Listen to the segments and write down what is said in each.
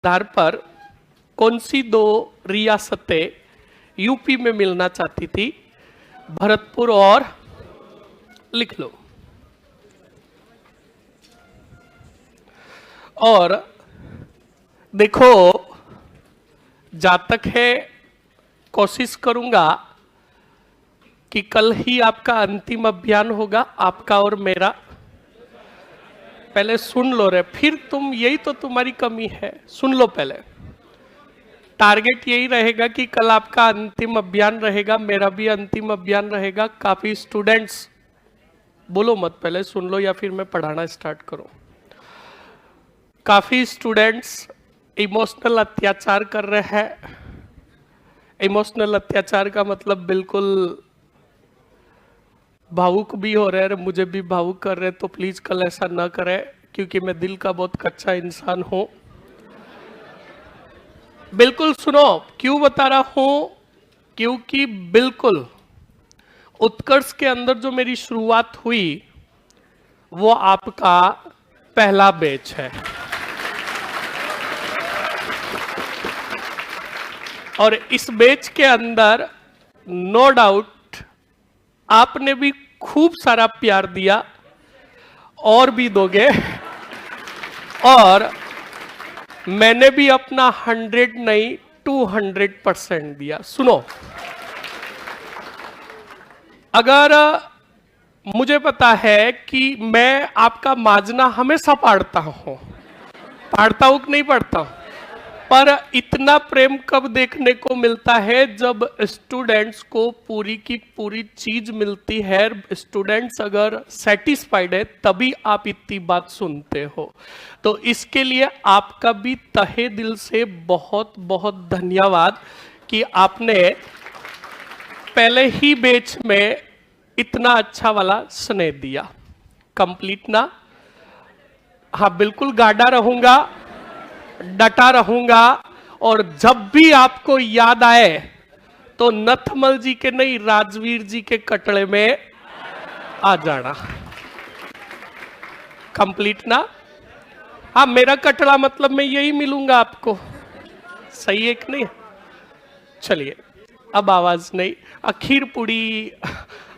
आधार पर कौन सी दो रियासतें यूपी में मिलना चाहती थी? भरतपुर और लिख लो। और देखो, जहां तक है कोशिश करूंगा कि कल ही आपका अंतिम अभियान होगा, आपका और मेरा। पहले सुन लो रे, फिर तुम, यही तो तुम्हारी कमी है। सुन लो पहले। टारगेट यही रहेगा कि कल आपका अंतिम अभियान रहेगा, मेरा भी अंतिम अभियान रहेगा। काफी स्टूडेंट्स, बोलो मत, पहले सुन लो या फिर मैं पढ़ाना स्टार्ट करूं। काफी स्टूडेंट्स इमोशनल अत्याचार कर रहे हैं। इमोशनल अत्याचार का मतलब बिल्कुल भावुक भी हो रहे हैं, मुझे भी भावुक कर रहे हैं। तो प्लीज कल ऐसा ना करें, क्योंकि मैं दिल का बहुत कच्चा इंसान हूं। बिल्कुल सुनो, क्यों बता रहा हूं? क्योंकि बिल्कुल उत्कर्ष के अंदर जो मेरी शुरुआत हुई वो आपका पहला बैच है। और इस बैच के अंदर नो डाउट आपने भी खूब सारा प्यार दिया और भी दोगे, और मैंने भी अपना 100 नहीं 200% दिया। सुनो, अगर मुझे पता है कि मैं आपका माजना हमेशा पढ़ता हूं कि नहीं पढ़ता हूं, पर इतना प्रेम कब देखने को मिलता है? जब स्टूडेंट्स को पूरी की पूरी चीज मिलती है। स्टूडेंट्स अगर सेटिस्फाइड है तभी आप इतनी बात सुनते हो। तो इसके लिए आपका भी तहे दिल से बहुत बहुत धन्यवाद कि आपने पहले ही बैच में इतना अच्छा वाला स्नेह दिया। कंप्लीट ना? हाँ बिल्कुल, गाढ़ा रहूंगा, डटा रहूंगा, और जब भी आपको याद आए तो नथमल जी के नहीं, राजवीर जी के कटड़े में आ जाना। कंप्लीट ना? हाँ, मेरा कटड़ा मतलब मैं यही मिलूंगा आपको। सही है कि नहीं? चलिए, अब आवाज नहीं, खीर पूड़ी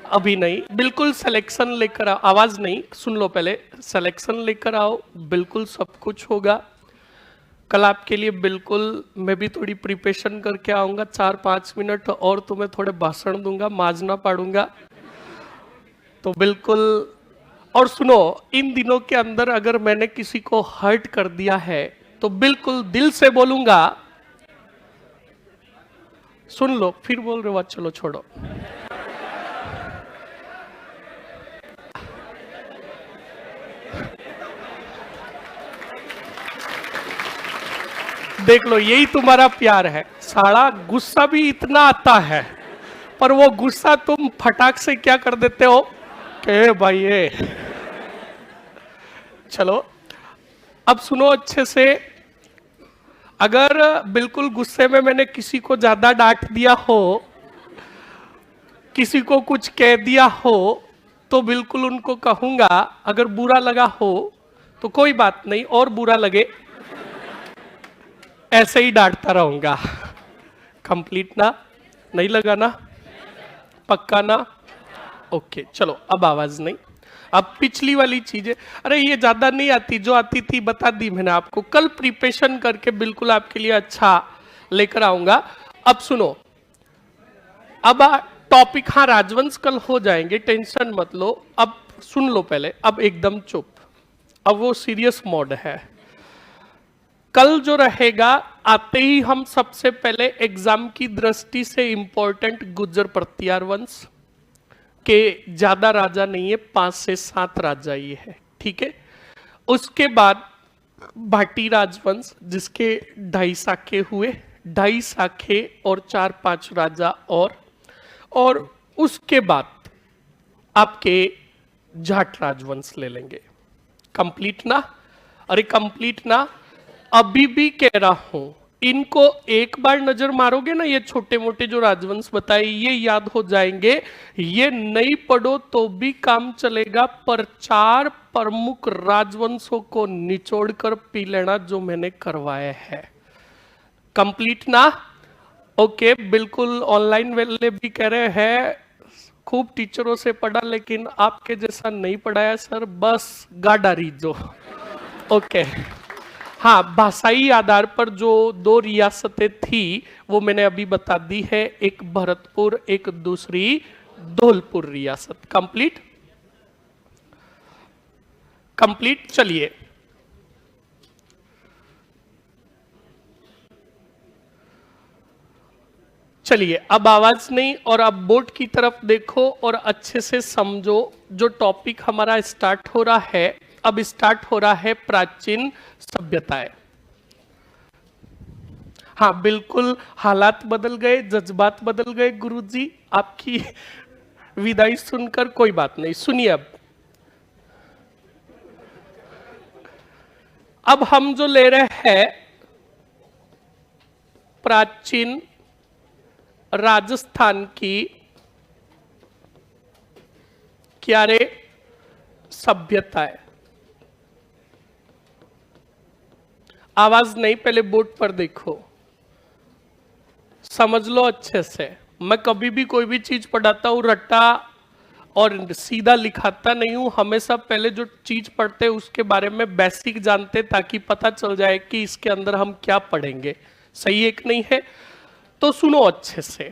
अभी नहीं, बिल्कुल सिलेक्शन लेकर आओ। आवाज नहीं, सुन लो पहले, सिलेक्शन लेकर आओ, बिल्कुल सब कुछ होगा। कल आपके लिए बिल्कुल मैं भी थोड़ी प्रिपरेशन करके आऊंगा, 4-5 मिनट और तुम्हें थोड़े भाषण दूंगा, माजना पाड़ूंगा। तो बिल्कुल। और सुनो, इन दिनों के अंदर अगर मैंने किसी को हर्ट कर दिया है तो बिल्कुल दिल से बोलूंगा। सुन लो, फिर बोल रहे हो, चलो छोड़ो। देख लो, यही तुम्हारा प्यार है। साला गुस्सा भी इतना आता है, पर वो गुस्सा तुम फटाक से क्या कर देते हो के भाई ये। चलो, अब सुनो अच्छे से। अगर बिल्कुल गुस्से में मैंने किसी को ज्यादा डांट दिया हो, किसी को कुछ कह दिया हो, तो बिल्कुल उनको कहूंगा। अगर बुरा लगा हो तो कोई बात नहीं, और बुरा लगे ऐसे ही डांटता रहूंगा। कंप्लीट ना? नहीं लगा ना? पक्का ना? ओके, चलो अब आवाज नहीं। अब पिछली वाली चीजें, अरे ये ज्यादा नहीं आती, जो आती थी बता दी मैंने आपको। कल प्रिपरेशन करके बिल्कुल आपके लिए अच्छा लेकर आऊंगा। अब सुनो, अब टॉपिक, हाँ राजवंश कल हो जाएंगे, टेंशन मत लो। अब सुन लो पहले, अब एकदम चुप। अब वो सीरियस मोड है। कल जो रहेगा, आते ही हम सबसे पहले एग्जाम की दृष्टि से इंपॉर्टेंट गुर्जर प्रतिहार वंश के ज्यादा राजा नहीं है, 5 से 7 राजा ही है, ठीक है। उसके बाद भाटी राजवंश, जिसके 2.5 शाखे हुए, 2.5 शाखे और 4-5 राजा, और उसके बाद आपके जाट राजवंश ले लेंगे। कंप्लीट ना? अरे कंप्लीट ना? अभी भी कह रहा हूं, इनको एक बार नजर मारोगे ना, ये छोटे मोटे जो राजवंश बताए ये याद हो जाएंगे। ये नहीं पढ़ो तो भी काम चलेगा, पर प्रमुख राजवंशों को निचोड़कर पी लेना जो मैंने करवाया है। कंप्लीट ना? ओके, बिल्कुल। ऑनलाइन वाले भी कह रहे हैं खूब टीचरों से पढ़ा लेकिन आपके जैसा नहीं पढ़ाया सर, बस गाड़ा रीजो। ओके, हाँ, भाषाई आधार पर जो 2 रियासतें थी वो मैंने अभी बता दी है, एक भरतपुर, एक दूसरी धौलपुर रियासत। कंप्लीट? कंप्लीट। चलिए, चलिए अब आवाज नहीं, और अब बोर्ड की तरफ देखो और अच्छे से समझो जो टॉपिक हमारा स्टार्ट हो रहा है। अब स्टार्ट हो रहा है प्राचीन सभ्यताएं। हाँ बिल्कुल, हालात बदल गए, जज्बात बदल गए गुरुजी, आपकी विदाई सुनकर। कोई बात नहीं, सुनिए। अब हम जो ले रहे हैं प्राचीन राजस्थान की क्या रे सभ्यताएं। आवाज नहीं, पहले बोर्ड पर देखो, समझ लो अच्छे से। मैं कभी भी कोई भी चीज पढ़ाता हूं रट्टा और सीधा लिखाता नहीं हूं, हमेशा पहले जो चीज पढ़ते हैं उसके बारे में बेसिक जानते ताकि पता चल जाए कि इसके अंदर हम क्या पढ़ेंगे। सही है कि नहीं है? तो सुनो अच्छे से।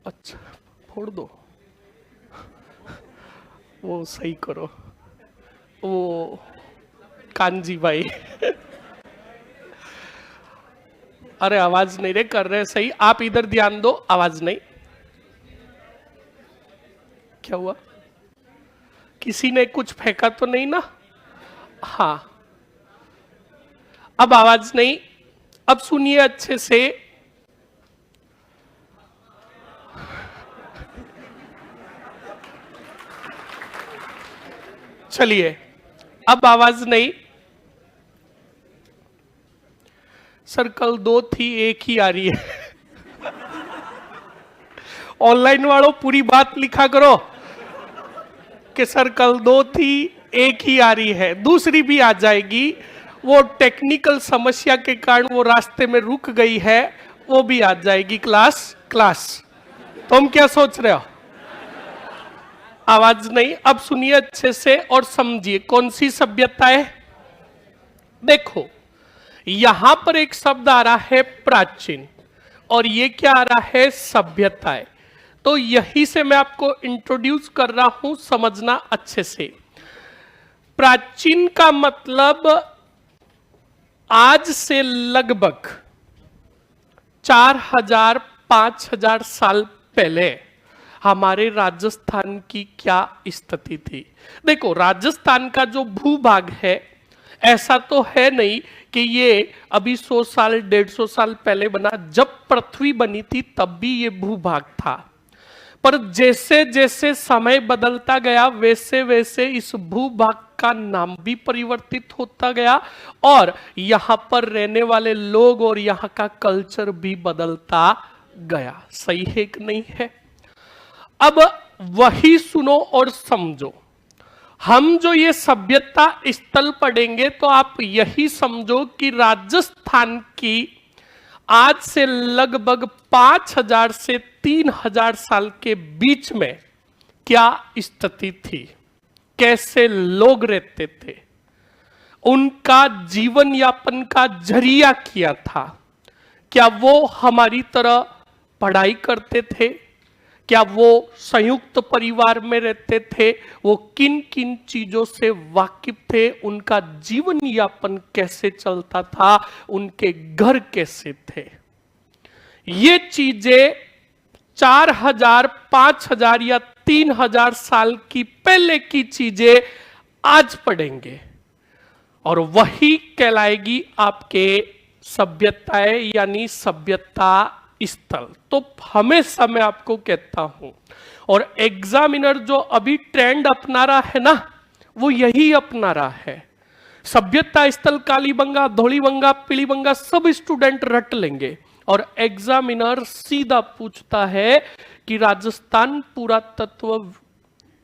अच्छा, फोड़ दो, वो सही करो, वो कांजी भाई। अरे आवाज नहीं रे कर रहे सही, आप इधर ध्यान दो। आवाज नहीं, क्या हुआ? किसी ने कुछ फेंका तो नहीं ना? हाँ, अब आवाज नहीं। अब सुनिए अच्छे से। चलिए, अब आवाज नहीं। सर कल 2 थी, 1 ही आ रही है। ऑनलाइन वालों पूरी बात लिखा करो कि सर कल 2 थी, 1 ही आ रही है, दूसरी भी आ जाएगी। वो टेक्निकल समस्या के कारण वो रास्ते में रुक गई है, वो भी आ जाएगी। क्लास तुम क्या सोच रहे हो? आवाज नहीं। अब सुनिए अच्छे से और समझिए कौन सी सभ्यता है। देखो, यहां पर एक शब्द आ रहा है प्राचीन, और ये क्या आ रहा है? सभ्यताएं। तो यही से मैं आपको इंट्रोड्यूस कर रहा हूं, समझना अच्छे से। प्राचीन का मतलब आज से लगभग 4000-5000 साल पहले हमारे राजस्थान की क्या स्थिति थी। देखो, राजस्थान का जो भूभाग है, ऐसा तो है नहीं कि ये अभी 100 साल 150 साल पहले बना। जब पृथ्वी बनी थी तब भी ये भूभाग था, पर जैसे जैसे समय बदलता गया वैसे वैसे इस भूभाग का नाम भी परिवर्तित होता गया, और यहां पर रहने वाले लोग और यहां का कल्चर भी बदलता गया। सही है कि नहीं है? अब वही सुनो और समझो। हम जो ये सभ्यता स्थल पढ़ेंगे तो आप यही समझो कि राजस्थान की आज से लगभग 5000 से 3000 साल के बीच में क्या स्थिति थी, कैसे लोग रहते थे, उनका जीवन यापन का जरिया क्या था। क्या वो हमारी तरह पढ़ाई करते थे? क्या वो संयुक्त परिवार में रहते थे? वो किन किन चीजों से वाकिफ थे? उनका जीवन यापन कैसे चलता था? उनके घर कैसे थे? ये चीजें 4000, 5000 या 3000 साल की पहले की चीजें आज पढ़ेंगे, और वही कहलाएगी आपके सभ्यताएं यानी सभ्यता स्थल। तो हमेशा मैं आपको कहता हूं, और एग्जामिनर जो अभी ट्रेंड अपना रहा है ना, वो यही अपना रहा है। सभ्यता स्थल कालीबंगा, धौलीबंगा, पीलीबंगा सब स्टूडेंट रट लेंगे, और एग्जामिनर सीधा पूछता है कि राजस्थान पुरातत्व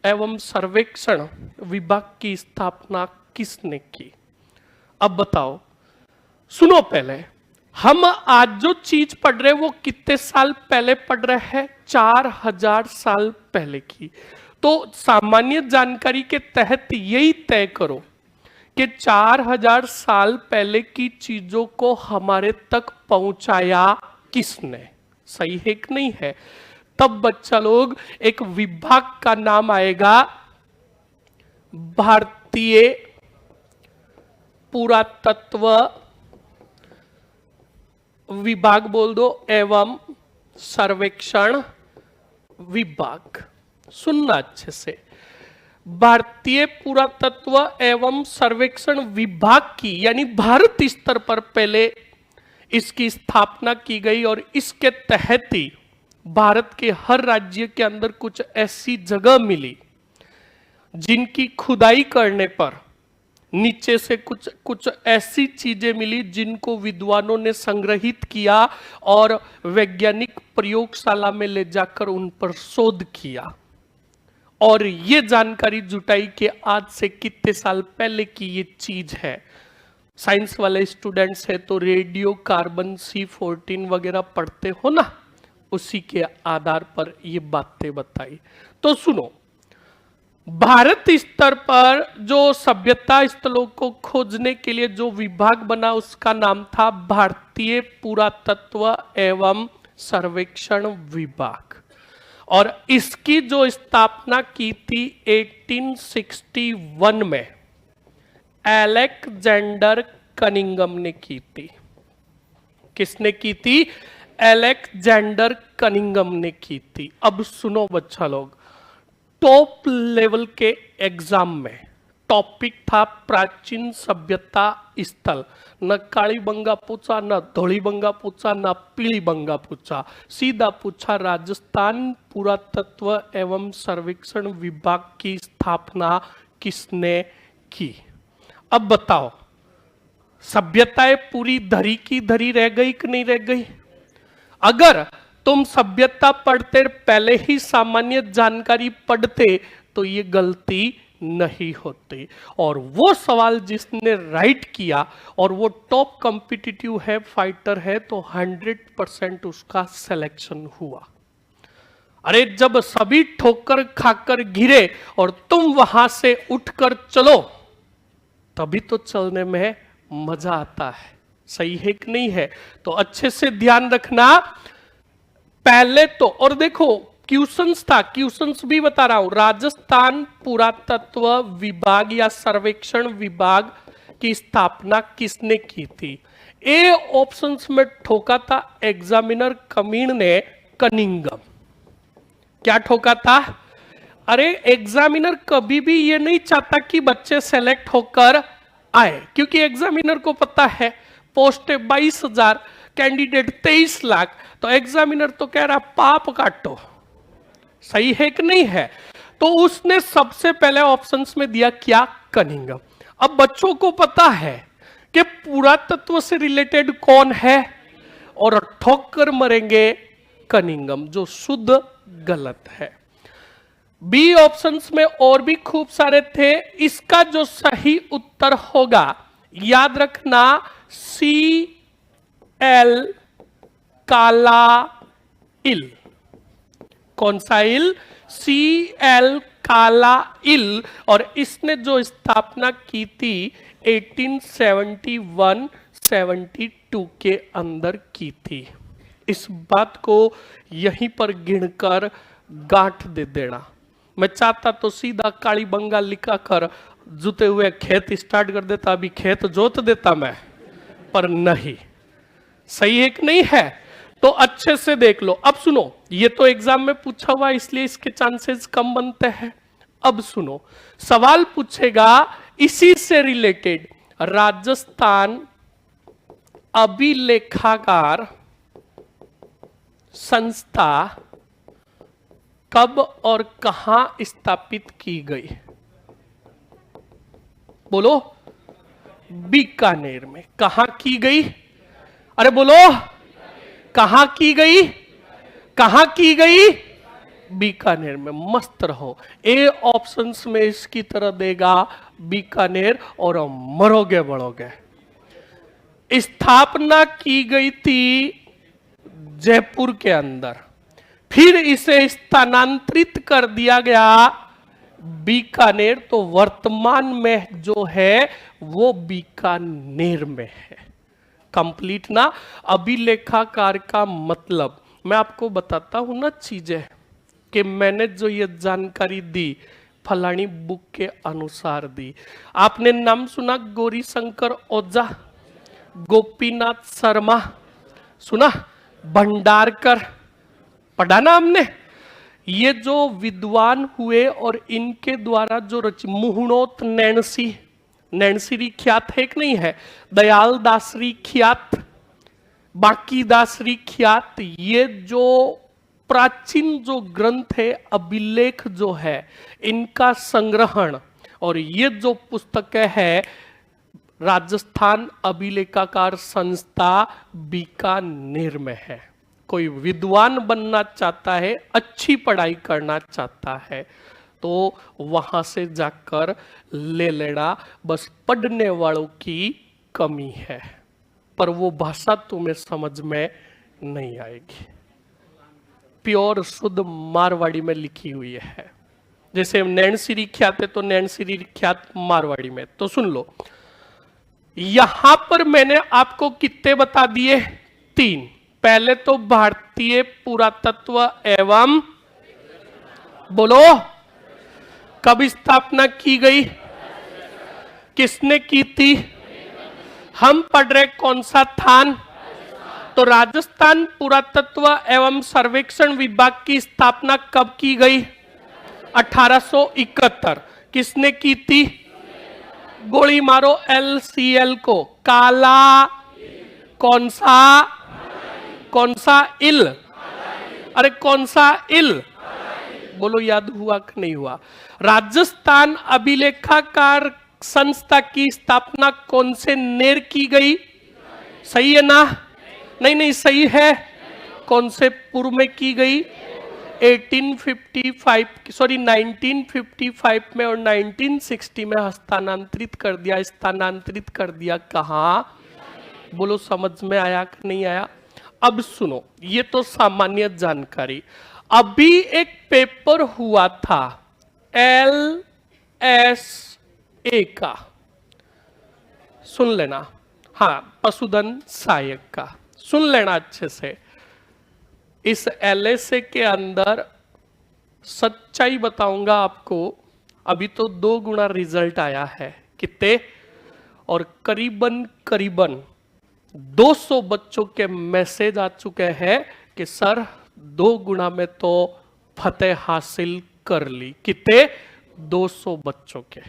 एवं सर्वेक्षण विभाग की स्थापना किसने की? अब बताओ, सुनो पहले, हम आज जो चीज पढ़ रहे हैं वो कितने साल पहले पढ़ रहे हैं? 4000 साल पहले की। तो सामान्य जानकारी के तहत यही तय करो कि 4000 साल पहले की चीजों को हमारे तक पहुंचाया किसने? सही है कि नहीं है? तब बच्चा लोग एक विभाग का नाम आएगा, भारतीय पुरातत्व विभाग बोल दो एवं सर्वेक्षण विभाग। सुनना अच्छे से, भारतीय पुरातत्व एवं सर्वेक्षण विभाग की यानी भारत स्तर पर पहले इसकी स्थापना की गई और इसके तहत ही भारत के हर राज्य के अंदर कुछ ऐसी जगह मिली जिनकी खुदाई करने पर नीचे से कुछ ऐसी चीजें मिली जिनको विद्वानों ने संग्रहित किया और वैज्ञानिक प्रयोगशाला में ले जाकर उन पर शोध किया और ये जानकारी जुटाई कि आज से कितने साल पहले की ये चीज है। साइंस वाले स्टूडेंट्स है तो रेडियो कार्बन C14 वगैरह पढ़ते हो ना, उसी के आधार पर ये बातें बताई। तो सुनो, भारत स्तर पर जो सभ्यता स्थलों को खोजने के लिए जो विभाग बना उसका नाम था भारतीय पुरातत्व एवं सर्वेक्षण विभाग और इसकी जो स्थापना की थी 1861 में अलेक्जेंडर कनिंघम ने की थी। किसने की थी? अलेक्जेंडर कनिंघम ने की थी। अब सुनो बच्चा लोग, टॉप लेवल के एग्जाम में टॉपिक था प्राचीन सभ्यता स्थल। न काली बंगा पूछा, न धोली बंगा पूछा, न पीली बंगा पूछा, सीधा पूछा राजस्थान पुरातत्व एवं सर्वेक्षण विभाग की स्थापना किसने की? अब बताओ, सभ्यताएं पूरी धरी की धरी रह गई कि नहीं रह गई? अगर तुम सभ्यता पढ़ते पहले ही सामान्य जानकारी पढ़ते तो ये गलती नहीं होती। और वो सवाल जिसने राइट किया और वो टॉप कॉम्पिटिटिव है, फाइटर है, तो 100% उसका सिलेक्शन हुआ। अरे जब सभी ठोकर खाकर गिरे और तुम वहां से उठकर चलो तभी तो चलने में मजा आता है। सही है कि नहीं है? तो अच्छे से ध्यान रखना पहले तो। और देखो क्वेश्चंस था, क्वेश्चंस भी बता रहा हूं। राजस्थान पुरातत्व विभाग या सर्वेक्षण विभाग की स्थापना किसने की थी? ए ऑप्शंस में ठोका था एग्जामिनर कमीण ने कनिंघम। क्या ठोका था? अरे एग्जामिनर कभी भी ये नहीं चाहता कि बच्चे सेलेक्ट होकर आए, क्योंकि एग्जामिनर को पता है पोस्ट 22,000, कैंडिडेट 23 लाख, तो एग्जामिनर तो कह रहा पाप काटो। सही है कि नहीं है? तो उसने सबसे पहले ऑप्शंस में दिया क्या? कनिंघम। अब बच्चों को पता है कि पुरातत्व से रिलेटेड कौन है और ठोकर मरेंगे कनिंघम, जो शुद्ध गलत है। बी ऑप्शंस में और भी खूब सारे थे। इसका जो सही उत्तर होगा, याद रखना, CL काला इल। कौन सा इल? CL काला इल। और इसने जो स्थापना की थी 1871-72 के अंदर की थी। इस बात को यहीं पर गिनकर गांठ दे देना। मैं चाहता तो सीधा काली बंगा लिखा कर जुते हुए खेत स्टार्ट कर देता, अभी खेत जोत देता मैं, पर नहीं। सही है कि नहीं है? तो अच्छे से देख लो। अब सुनो, ये तो एग्जाम में पूछा हुआ इसलिए इसके चांसेस कम बनते हैं। अब सुनो, सवाल पूछेगा इसी से रिलेटेड, राजस्थान अभिलेखागार संस्था कब और कहां स्थापित की गई? बोलो। बीकानेर में। कहां की गई? अरे बोलो, कहां की गई? कहां की गई? बीकानेर में, मस्त रहो। ए ऑप्शंस में इसकी तरह देगा बीकानेर और मरोगे बढ़ोगे। स्थापना की गई थी जयपुर के अंदर, फिर इसे स्थानांतरित कर दिया गया बीकानेर, तो वर्तमान में जो है वो बीकानेर में है। कंप्लीट ना। अभिलेखाकार का मतलब मैं आपको बताता हूं ना चीजें, कि मैंने जो ये जानकारी दी फलानी बुक के अनुसार दी। आपने नाम सुना गौरी शंकर ओझा, गोपीनाथ शर्मा सुना, भंडारकर पढ़ा ना हमने। ये जो विद्वान हुए और इनके द्वारा जो मुहुणोत नैणसी, नैणसीरी ख्यात है कि नहीं है, दयाल दासरी ख्यात, बाकी दासरी ख्यात, ये जो प्राचीन जो ग्रंथ है, अभिलेख जो है, इनका संग्रहण, और ये जो पुस्तक है राजस्थान अभिलेखाकार संस्था बीकानेर में है। कोई विद्वान बनना चाहता है, अच्छी पढ़ाई करना चाहता है, तो वहां से जाकर ले लेना। बस पढ़ने वालों की कमी है, पर वो भाषा तुम्हें समझ में नहीं आएगी। प्योर शुद्ध मारवाड़ी में लिखी हुई है। जैसे नैणसीरी ख्यात है, तो नैणसीरी ख्यात मारवाड़ी में। तो सुन लो, यहां पर मैंने आपको कितने बता दिए? 3। पहले तो भारतीय पुरातत्व एवं, बोलो, कब स्थापना की गई, किसने की थी? हम पढ़ रहे कौन सा थान? तो राजस्थान पुरातत्व एवं सर्वेक्षण विभाग की स्थापना कब की गई? 1871। किसने की थी? गोली मारो LCL को। काला कौन सा? कौन सा इल? अरे कौन सा इल? बोलो, याद हुआ कि नहीं हुआ? राजस्थान अभिलेखाकार संस्था की स्थापना कौन से नेर की गई? सही है ना? नहीं नहीं, सही है। कौन से पूर्व में की गई? 1955 में और 1960 में हस्तांतरित कर दिया। स्थानांतरित कर दिया कहां? बोलो, समझ में आया कि नहीं आया? अब सुनो, ये तो सामान्य जानकारी। अभी एक पेपर हुआ था LSA का, सुन लेना। हाँ, पशुधन सहायक का, सुन लेना अच्छे से। इस LSA के अंदर सच्चाई बताऊंगा आपको, अभी तो 2 गुना रिजल्ट आया है। कितने? और करीबन 200 बच्चों के मैसेज आ चुके हैं कि सर 2 गुना में तो फतेह हासिल कर ली। कितने? 200 बच्चों के।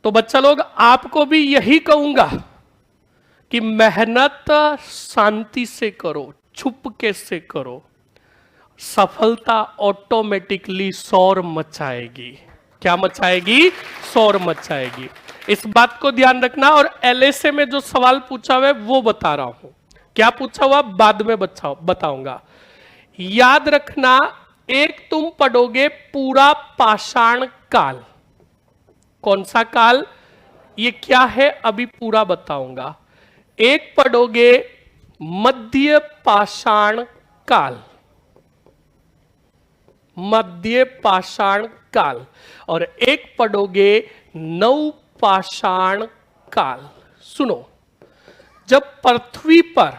तो बच्चा लोग, आपको भी यही कहूंगा कि मेहनत शांति से करो, छुपके से करो, सफलता ऑटोमेटिकली शोर मचाएगी। क्या मचाएगी? शोर मचाएगी। इस बात को ध्यान रखना। और LSA में जो सवाल पूछा हुआ है वो बता रहा हूं। क्या पूछा हुआ बाद में बताऊंगा। याद रखना, एक तुम पढ़ोगे पूरा पाषाण काल। कौन सा काल? ये क्या है अभी पूरा बताऊंगा। एक पढ़ोगे मध्य पाषाण काल, मध्य पाषाण काल, और एक पढ़ोगे नव पाषाण काल। सुनो, जब पृथ्वी पर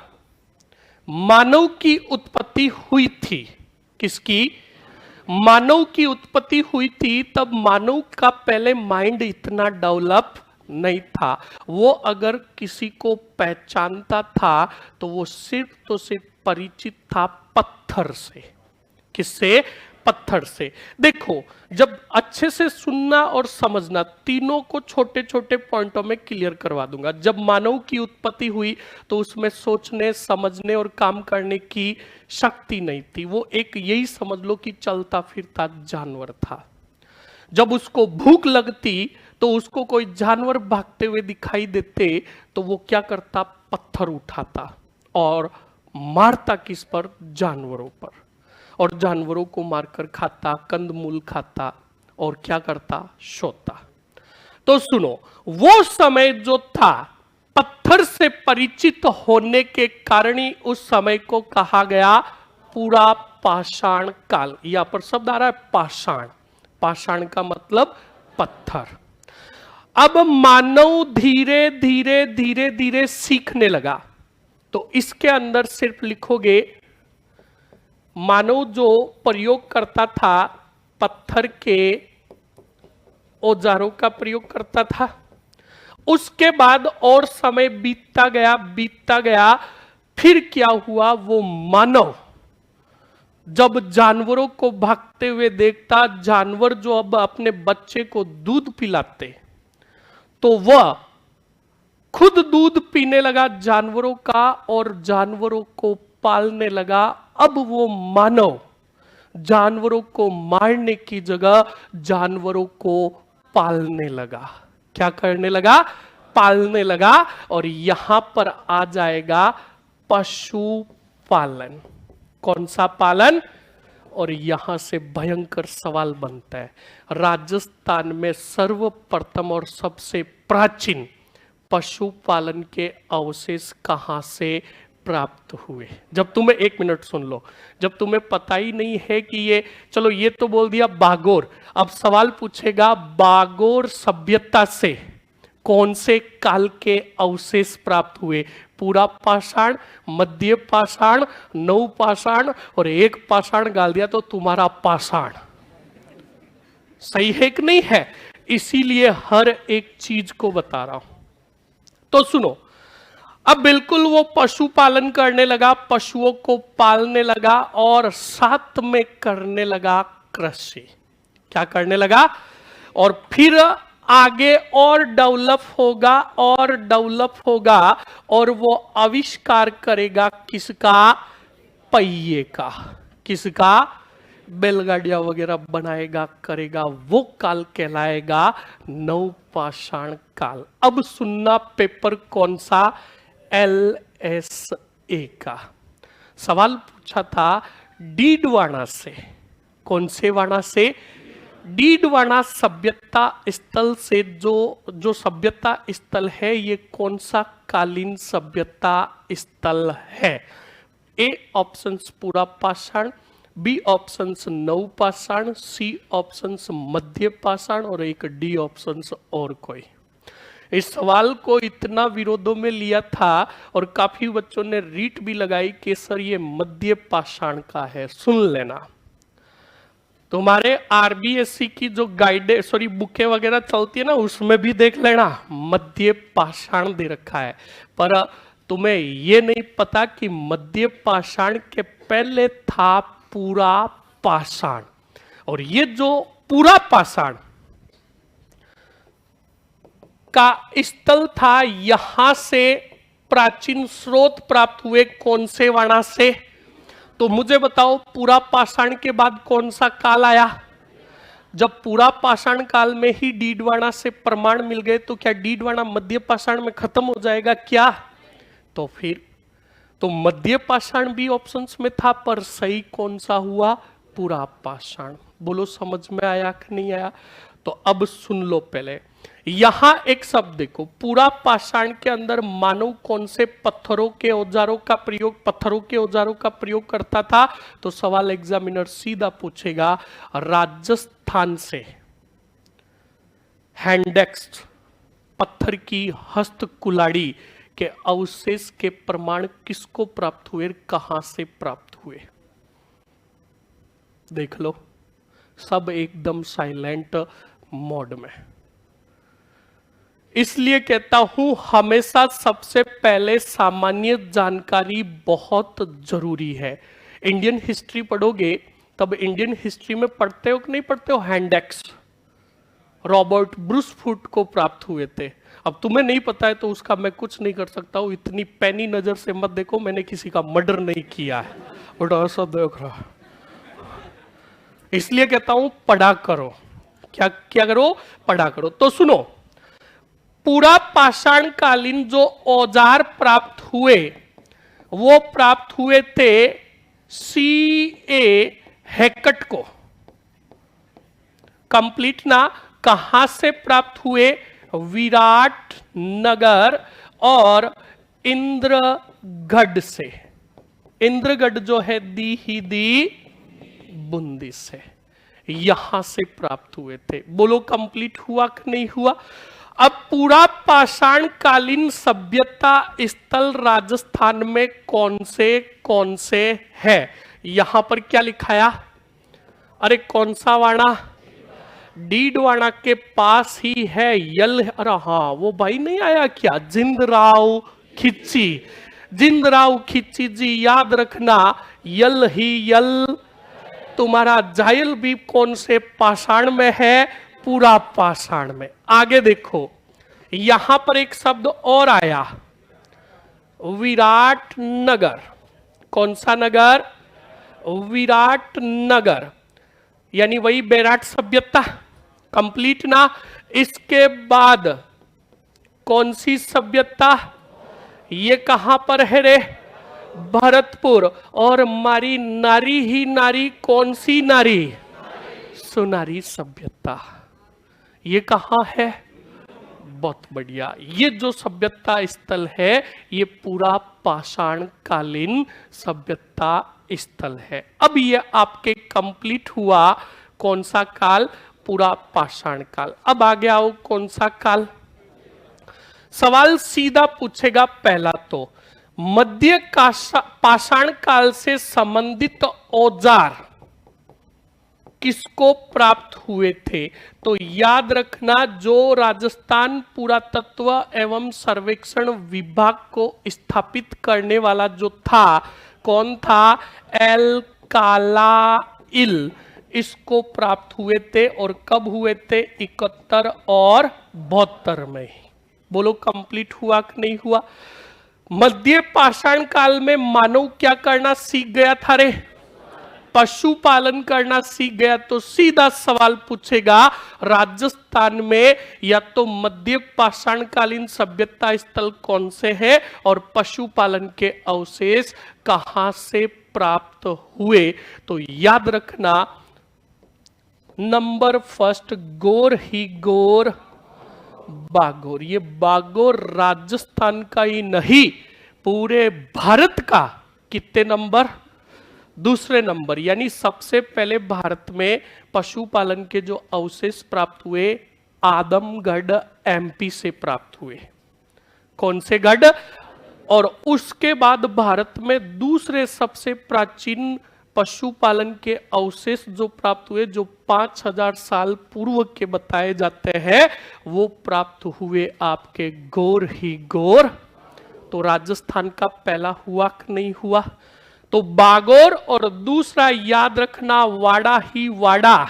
मानव की उत्पत्ति हुई थी, किसकी? मानव की उत्पत्ति हुई थी, तब मानव का पहले माइंड इतना डेवलप नहीं था। वो अगर किसी को पहचानता था तो वो सिर्फ तो सिर्फ परिचित था पत्थर से। किससे? पत्थर से। देखो, जब अच्छे से सुनना और समझना, तीनों को छोटे छोटे पॉइंटों में क्लियर करवा दूंगा। जब मानव की उत्पत्ति हुई तो उसमें सोचने, समझने और काम करने की शक्ति नहीं थी। वो एक, यही समझ लो कि चलता फिरता जानवर था। जब उसको भूख लगती तो उसको कोई जानवर भागते हुए दिखाई देते तो वो क्या करता? पत्थर उठाता और मारता किस पर? जानवरों पर। और जानवरों को मारकर खाता, कंदमूल खाता और क्या करता, सोता। तो सुनो, वो समय जो था पत्थर से परिचित होने के कारण ही उस समय को कहा गया पूरा पाषाण काल। यहां पर शब्द आ रहा है पाषाण। पाषाण का मतलब पत्थर। अब मानव धीरे धीरे धीरे धीरे सीखने लगा, तो इसके अंदर सिर्फ लिखोगे मानव जो प्रयोग करता था पत्थर के औजारों का प्रयोग करता था। उसके बाद और समय बीतता गया, फिर क्या हुआ, वो मानव जब जानवरों को भागते हुए देखता, जानवर जो अब अपने बच्चे को दूध पिलाते, तो वह खुद दूध पीने लगा जानवरों का और जानवरों को पालने लगा। अब वो मानव जानवरों को मारने की जगह जानवरों को पालने लगा। क्या करने लगा, पालने लगा। और यहां पर आ जाएगा पशु पालन। कौन सा पालन? और यहां से भयंकर सवाल बनता है, राजस्थान में सर्वप्रथम और सबसे प्राचीन पशुपालन के अवशेष कहां से प्राप्त हुए? जब तुम्हें, एक मिनट सुन लो, जब तुम्हें पता ही नहीं है कि ये, चलो ये तो बोल दिया बागोर, अब सवाल पूछेगा बागोर सभ्यता से कौन से काल के अवशेष प्राप्त हुए? पूरा पाषाण, मध्य पाषाण, नव पाषाण और एक पाषाण गाल दिया तो तुम्हारा पाषाण। सही है कि नहीं है? इसीलिए हर एक चीज को बता रहा हूं। तो सुनो, अब बिल्कुल वो पशुपालन करने लगा, पशुओं को पालने लगा और साथ में करने लगा कृषि। क्या करने लगा? और फिर आगे और डेवलप होगा और डेवलप होगा और वो आविष्कार करेगा किसका? पहिए का। किसका? बैलगाड़ियां वगैरह बनाएगा, करेगा। वो काल कहलाएगा नवपाषाण काल। अब सुनना, पेपर कौन सा? LSA का। सवाल पूछा था डीडवाना से। कौन से वाणा से? डीडवाना सभ्यता स्थल से। जो सभ्यता स्थल है ये कौन सा कालीन सभ्यता स्थल है? ए ऑप्शंस पूरा पाषाण, बी ऑप्शंस नव पाषाण, सी ऑप्शंस मध्य पाषाण और एक डी ऑप्शंस और कोई। इस सवाल को इतना विरोधों में लिया था और काफी बच्चों ने रीट भी लगाई कि सर ये मध्य पाषाण का है। सुन लेना, तुम्हारे RBSC की जो गाइड बुकें वगैरह चलती है ना, उसमें भी देख लेना मध्य पाषाण दे रखा है। पर तुम्हें ये नहीं पता कि मध्य पाषाण के पहले था पूरा पाषाण। और ये जो पूरा पाषाण का स्थल था, यहां से प्राचीन स्रोत प्राप्त हुए। कौन से वाणा से? तो मुझे बताओ पूरा पाषाण के बाद कौन सा काल आया? जब पूरा पाषाण काल में ही डीडवाना से प्रमाण मिल गए तो क्या डीडवाना मध्य पाषाण में खत्म हो जाएगा क्या? तो फिर तो मध्य पाषाण भी ऑप्शंस में था, पर सही कौन सा हुआ? पूरा पाषाण। बोलो समझ में आया कि नहीं आया? तो अब सुन लो, पहले यहां एक शब्द देखो, पूरा पाषाण के अंदर मानव कौन से पत्थरों के औजारों का प्रयोग करता था? तो सवाल एग्जामिनर सीधा पूछेगा राजस्थान से हैंडेक्स पत्थर की हस्त कुल्हाड़ी के अवशेष के प्रमाण किसको प्राप्त हुए, कहां से प्राप्त हुए? देख लो, सब एकदम साइलेंट मोड में। इसलिए कहता हूं हमेशा सबसे पहले सामान्य जानकारी बहुत जरूरी है। इंडियन हिस्ट्री पढ़ोगे तब इंडियन हिस्ट्री में पढ़ते हो कि नहीं पढ़ते हो? हैंडेक्स रॉबर्ट ब्रूस फुट को प्राप्त हुए थे। अब तुम्हें नहीं पता है तो उसका मैं कुछ नहीं कर सकता हूं। इतनी पैनी नजर से मत देखो, मैंने किसी का मर्डर नहीं किया है, बट ऐसा देख रहा। इसलिए कहता हूं पढ़ा करो। क्या क्या करो? पढ़ा करो। तो सुनो, पूरा पाषाण कालीन जो औजार प्राप्त हुए वो प्राप्त हुए थे CA हैकट को कंप्लीट ना कहां से प्राप्त हुए? विराट नगर और इंद्रगढ़ से। इंद्रगढ़ जो है दी ही दी बूंदी से, यहां से प्राप्त हुए थे। बोलो कंप्लीट हुआ कि नहीं हुआ? अब पूरा पाषाण कालीन सभ्यता स्थल राजस्थान में कौन से है? यहां पर क्या लिखाया? अरे कौन सा वाणा? डीडवाना के पास ही है यल। अरे हाँ, वो भाई नहीं आया क्या? जिंदराव खिच्ची। जिंदराव खिच्ची जी याद रखना, यल ही यल। तुम्हारा जायल भी कौन से पाषाण में है? पूरा पाषाण में। आगे देखो, यहां पर एक शब्द और आया, विराट नगर। कौन सा नगर? विराट नगर, यानी वही बेराट सभ्यता। कंप्लीट ना? इसके बाद कौन सी सभ्यता? ये कहां पर है रे? भरतपुर। और मारी नारी ही नारी, कौन सी नारी? सुनारी सभ्यता। ये कहां है? बहुत बढ़िया। ये जो सभ्यता स्थल है ये पूरा पाषाण कालीन सभ्यता स्थल है। अब ये आपके कंप्लीट हुआ कौन सा काल? पूरा पाषाण काल। अब आगे आओ, कौन सा काल? सवाल सीधा पूछेगा पहला तो, मध्य पाषाण काल से संबंधित औजार किसको प्राप्त हुए थे? तो याद रखना, जो राजस्थान पुरातत्व एवं सर्वेक्षण विभाग को स्थापित करने वाला जो था, कौन था? एल कालाइल। इसको प्राप्त हुए थे। और कब हुए थे? 71 और 72 में। बोलो कंप्लीट हुआ कि नहीं हुआ? मध्य पाषाण काल में मानव क्या करना सीख गया था रे? पशुपालन करना सीख गया। तो सीधा सवाल पूछेगा, राजस्थान में या तो मध्य पाषाण कालीन सभ्यता स्थल कौन से है और पशुपालन के अवशेष कहां से प्राप्त हुए? तो याद रखना, नंबर फर्स्ट, गोर ही गोर बागोर। ये बागोर राजस्थान का ही नहीं, पूरे भारत का कितने नंबर? दूसरे नंबर। यानी सबसे पहले भारत में पशुपालन के जो अवशेष प्राप्त हुए, आदमगढ़ एमपी से प्राप्त हुए। कौन से गढ़? और उसके बाद भारत में दूसरे सबसे प्राचीन पशुपालन के अवशेष जो प्राप्त हुए, जो 5000 साल पूर्व के बताए जाते हैं, वो प्राप्त हुए आपके गोर ही गोर। तो राजस्थान का पहला हुआ कि नहीं हुआ? तो बागोर। और दूसरा याद रखना, वाड़ा ही वाड़ा,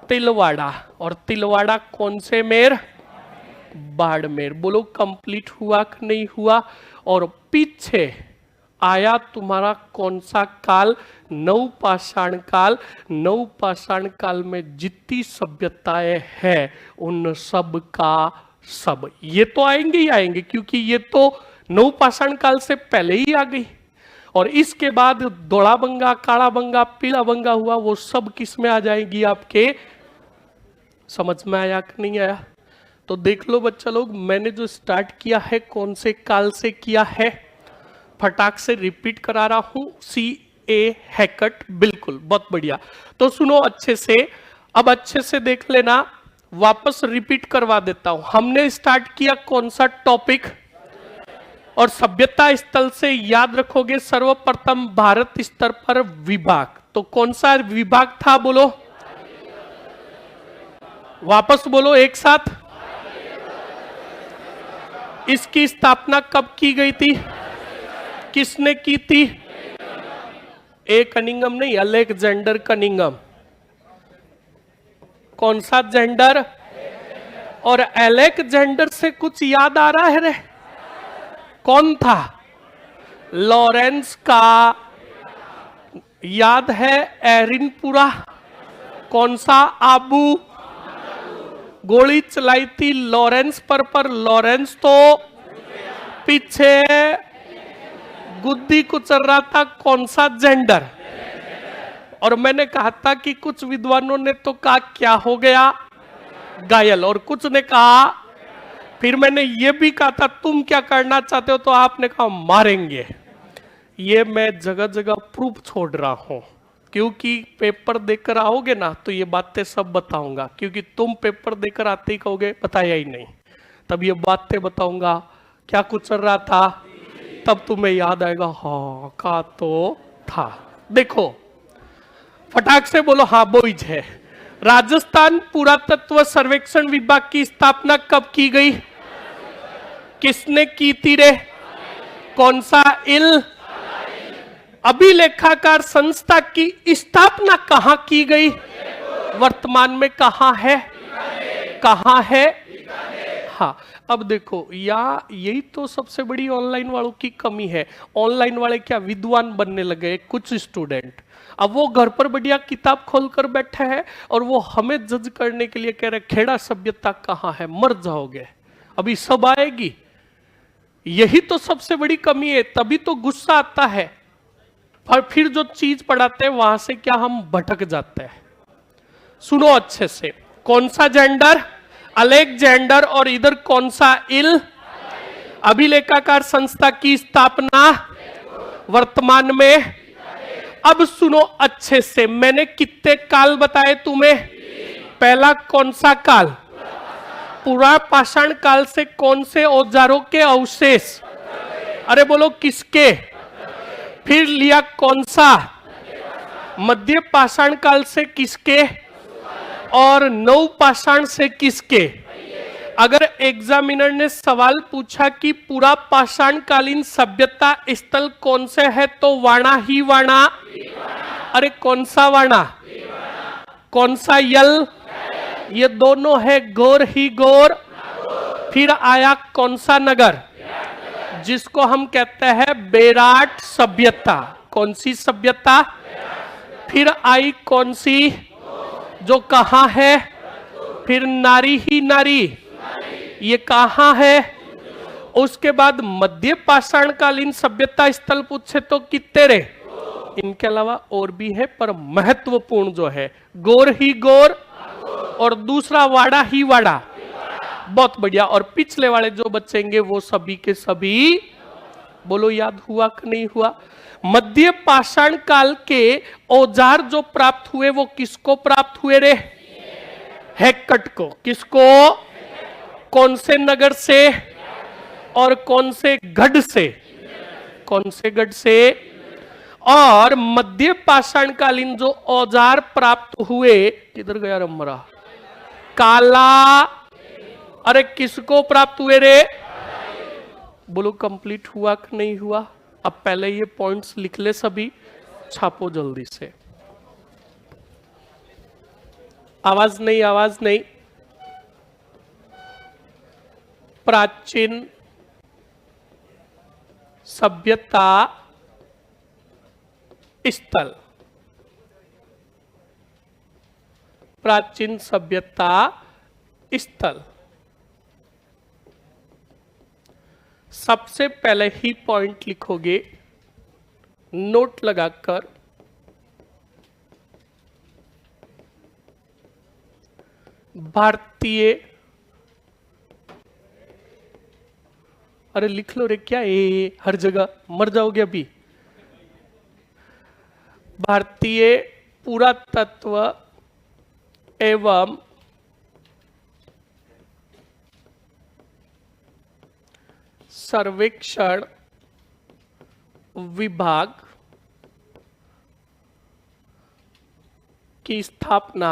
तिलवाड़ा। और तिलवाड़ा कौन से मेर? बाड़मेर। बोलो कंप्लीट हुआ कि नहीं हुआ? और पीछे आया तुम्हारा कौन सा काल? नवपाषाण काल। नवपाषाण काल में जितनी सभ्यताएं हैं उन सब का सब, ये तो आएंगे ही आएंगे, क्योंकि ये तो नवपाषाण काल से पहले ही आ गई। और इसके बाद धोड़ाबंगा, कालाबंगा, पीलाबंगा हुआ, वो सब किस में आ जाएगी आपके? समझ में आया कि नहीं आया? तो देख लो बच्चा लोग, मैंने जो स्टार्ट किया है कौन से काल से किया है, फटाक से रिपीट करा रहा हूं, CA हैकट। बिल्कुल, बहुत बढ़िया। तो सुनो अच्छे से, अब अच्छे से देख लेना, वापस रिपीट करवा देता हूं। हमने स्टार्ट किया कौन सा टॉपिक? और सभ्यता स्थल से याद रखोगे सर्वप्रथम भारत स्तर पर विभाग। तो कौन सा विभाग था? बोलो वापस, बोलो एक साथ। इसकी स्थापना कब की गई थी? किसने की थी? ए कनिंगम नहीं, अलेक्जेंडर कनिंगम। कौन सा जेंडर? और अलेक्जेंडर से कुछ याद आ रहा है रे? कौन था? लॉरेंस का याद है? एरिनपुरा। कौन सा? आबू। गोली चलाई थी लॉरेंस पर लॉरेंस तो पीछे गुद्दी कुचल रहा था। कौन सा? जेंडर। और मैंने कहा था कि कुछ विद्वानों ने तो कहा क्या हो गया, घायल, और कुछ ने कहा, फिर मैंने ये भी कहा था तुम क्या करना चाहते हो, तो आपने कहा मारेंगे। ये मैं जगह जगह प्रूफ छोड़ रहा हूं, क्योंकि पेपर देकर आओगे ना तो ये बातें सब बताऊंगा, क्योंकि तुम पेपर देकर आते ही कहोगे बताया ही नहीं, तब ये बातें बताऊंगा क्या कुछ चल रहा था, तब तुम्हें याद आएगा हाँ का तो था। देखो फटाक से बोलो हाँ बॉयज है। राजस्थान पुरातत्व सर्वेक्षण विभाग की स्थापना कब की गई, किसने की थी रे, कौन सा इल। अभिलेखाकार संस्था की स्थापना कहां की गई, वर्तमान में कहां है, कहां है। हाँ अब देखो यही तो सबसे बड़ी ऑनलाइन वालों की कमी है। ऑनलाइन वाले क्या विद्वान बनने लगे कुछ स्टूडेंट, अब वो घर पर बढ़िया किताब खोलकर बैठे हैं और वो हमें जज करने के लिए कह रहे खेड़ा सभ्यता कहां है, मर जाओगे अभी सब आएगी। यही तो सबसे बड़ी कमी है, तभी तो गुस्सा आता है। और फिर जो चीज पढ़ाते हैं वहां से क्या हम भटक जाते हैं। सुनो अच्छे से, कौन सा जेंडर, अलेक्जेंडर, और इधर कौन सा इल। अभिलेखाकार संस्था की स्थापना वर्तमान में। अब सुनो अच्छे से, मैंने कितने काल बताए तुम्हें, पहला कौन सा काल, पुरा पाषाण काल से कौन से औजारों के अवशेष, अरे बोलो किसके। फिर लिया कौन सा, मध्य पाषाण काल से किसके, और नव पाषाण से किसके। अगर एग्जामिनर ने सवाल पूछा कि पूरा पाषाण कालीन सभ्यता स्थल कौन से है, तो वाणा ही वाणा, अरे कौन सा वाणा, कौन सा यल, ये दोनों है गौर ही गौर। फिर आया कौन सा नगर, जिसको हम कहते हैं बेराट सभ्यता, कौन सी सभ्यता। फिर आई कौन सी, जो कहां है, फिर नारी ही नारी, ये कहां है। उसके बाद मध्य पाषाण कालीन सभ्यता स्थल पूछे तो कितने रे, इनके अलावा और भी है पर महत्वपूर्ण जो है गौर ही गौर, और दूसरा वाड़ा ही वाड़ा। बहुत बढ़िया। और पिछले वाले जो बचेंगे वो सभी के सभी, बोलो याद हुआ कि नहीं हुआ। मध्य पाषाण काल के औजार जो प्राप्त हुए वो किसको प्राप्त हुए रे, हैक्कट को। किसको, कौन से नगर से, और कौन से गढ़ से, कौन से गढ़ से। और मध्य पाषाण कालीन जो औजार प्राप्त हुए, किधर गया रमरा, काला, अरे किसको प्राप्त हुए रे, बोलो कंप्लीट हुआ कि नहीं हुआ। अब पहले ये पॉइंट्स लिख ले सभी, छापो जल्दी से। आवाज नहीं, आवाज नहीं। प्राचीन सभ्यता स्थल, प्राचीन सभ्यता स्थल। सबसे पहले ही पॉइंट लिखोगे नोट लगाकर, भारतीय, अरे लिख लो रे क्या ये हर जगह, मर जाओगे अभी। भारतीय पुरातत्व एवं सर्वेक्षण विभाग की स्थापना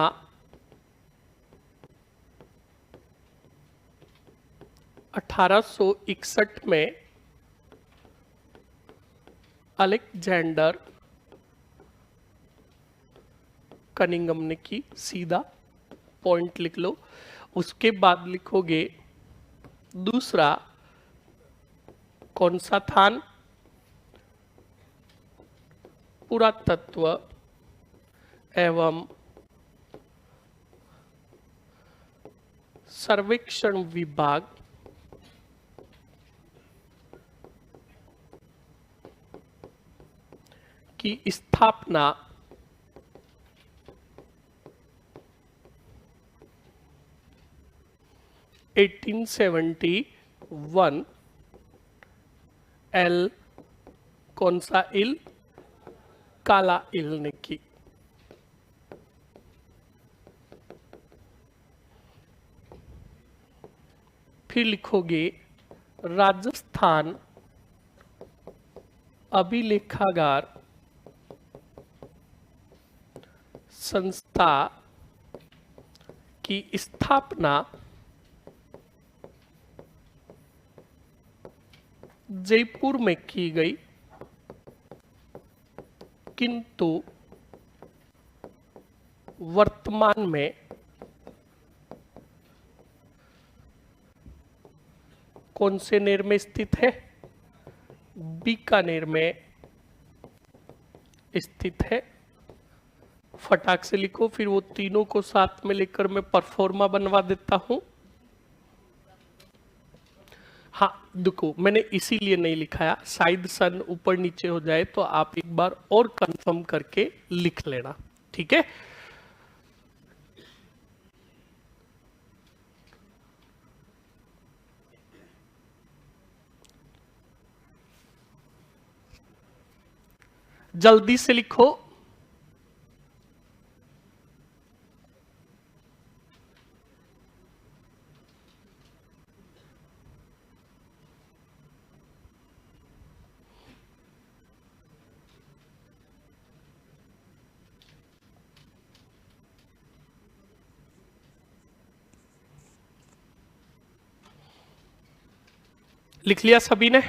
1861 में अलेक्जेंडर कनिंघम ने की। सीधा पॉइंट लिख लो। उसके बाद लिखोगे दूसरा कौन सा थान, पुरातत्व एवं सर्वेक्षण विभाग की स्थापना 1871 एल कौन सा इल? काला इल ने की। फिर लिखोगे राजस्थान अभिलेखागार संस्था की स्थापना जयपुर में की गई, किंतु वर्तमान में कौन से नेर में स्थित है? बीकानेर में स्थित है। फटाक से लिखो, फिर वो तीनों को साथ में लेकर मैं परफॉर्मा बनवा देता हूं। हाँ देखो, मैंने इसीलिए नहीं लिखाया, शायद सन ऊपर नीचे हो जाए तो आप एक बार और कंफर्म करके लिख लेना, ठीक है। जल्दी से लिखो। लिख लिया सभी ने?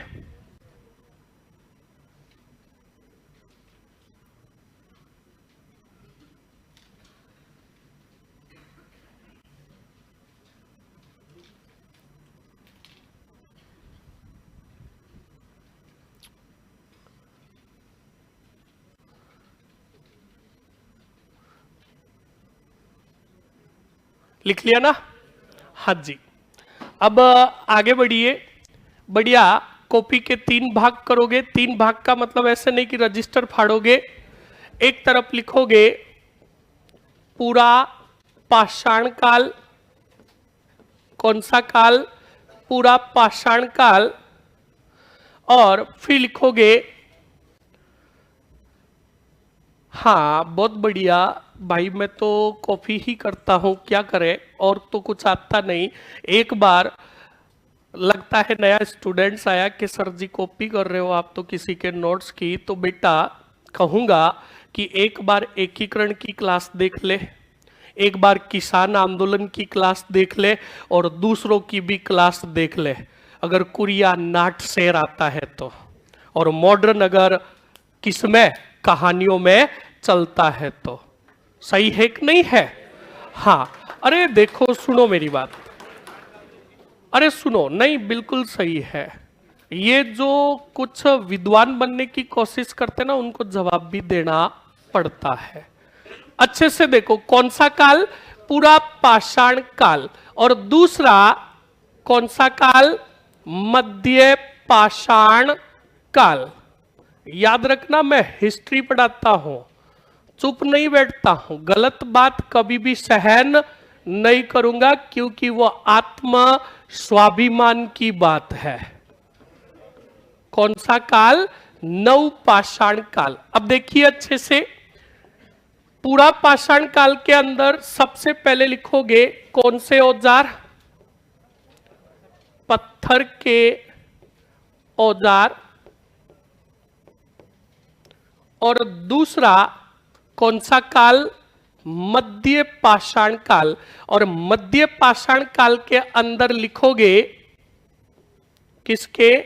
लिख लिया ना? हाँ जी। अब आगे बढ़िए। बढ़िया, कॉपी के 3 भाग करोगे। 3 भाग का मतलब ऐसे नहीं कि रजिस्टर फाड़ोगे। एक तरफ लिखोगे पूरा पाषाण काल। कौन सा काल? पूरा पाषाण काल। और फिर लिखोगे, हाँ बहुत बढ़िया भाई, मैं तो कॉपी ही करता हूं, क्या करे, और तो कुछ आता नहीं। एक बार लगता है नया स्टूडेंट्स आया कि सर जी कॉपी कर रहे हो आप तो किसी के नोट्स की, तो बेटा कहूंगा कि एक बार एकीकरण की क्लास देख ले, एक बार किसान आंदोलन की क्लास देख ले, और दूसरों की भी क्लास देख ले, अगर कुरिया नाट शेर आता है तो। और मॉडर्न अगर किसमें, कहानियों में चलता है तो। सही है कि नहीं है? हाँ। अरे देखो, सुनो मेरी बात, अरे सुनो, नहीं बिल्कुल सही है। ये जो कुछ विद्वान बनने की कोशिश करते ना, उनको जवाब भी देना पड़ता है। अच्छे से देखो, कौन सा काल? पूरा पाषाण काल। और दूसरा कौन सा काल? मध्य पाषाण काल। याद रखना, मैं हिस्ट्री पढ़ाता हूं, चुप नहीं बैठता हूं, गलत बात कभी भी सहन नहीं करूंगा, क्योंकि वो आत्म स्वाभिमान की बात है। कौन सा काल? नव पाषाण काल। अब देखिए अच्छे से, पूरा पाषाण काल के अंदर सबसे पहले लिखोगे कौन से औजार? पत्थर के औजार। और दूसरा कौन सा काल? मध्य पाषाण काल। और मध्य पाषाण काल के अंदर लिखोगे किसके?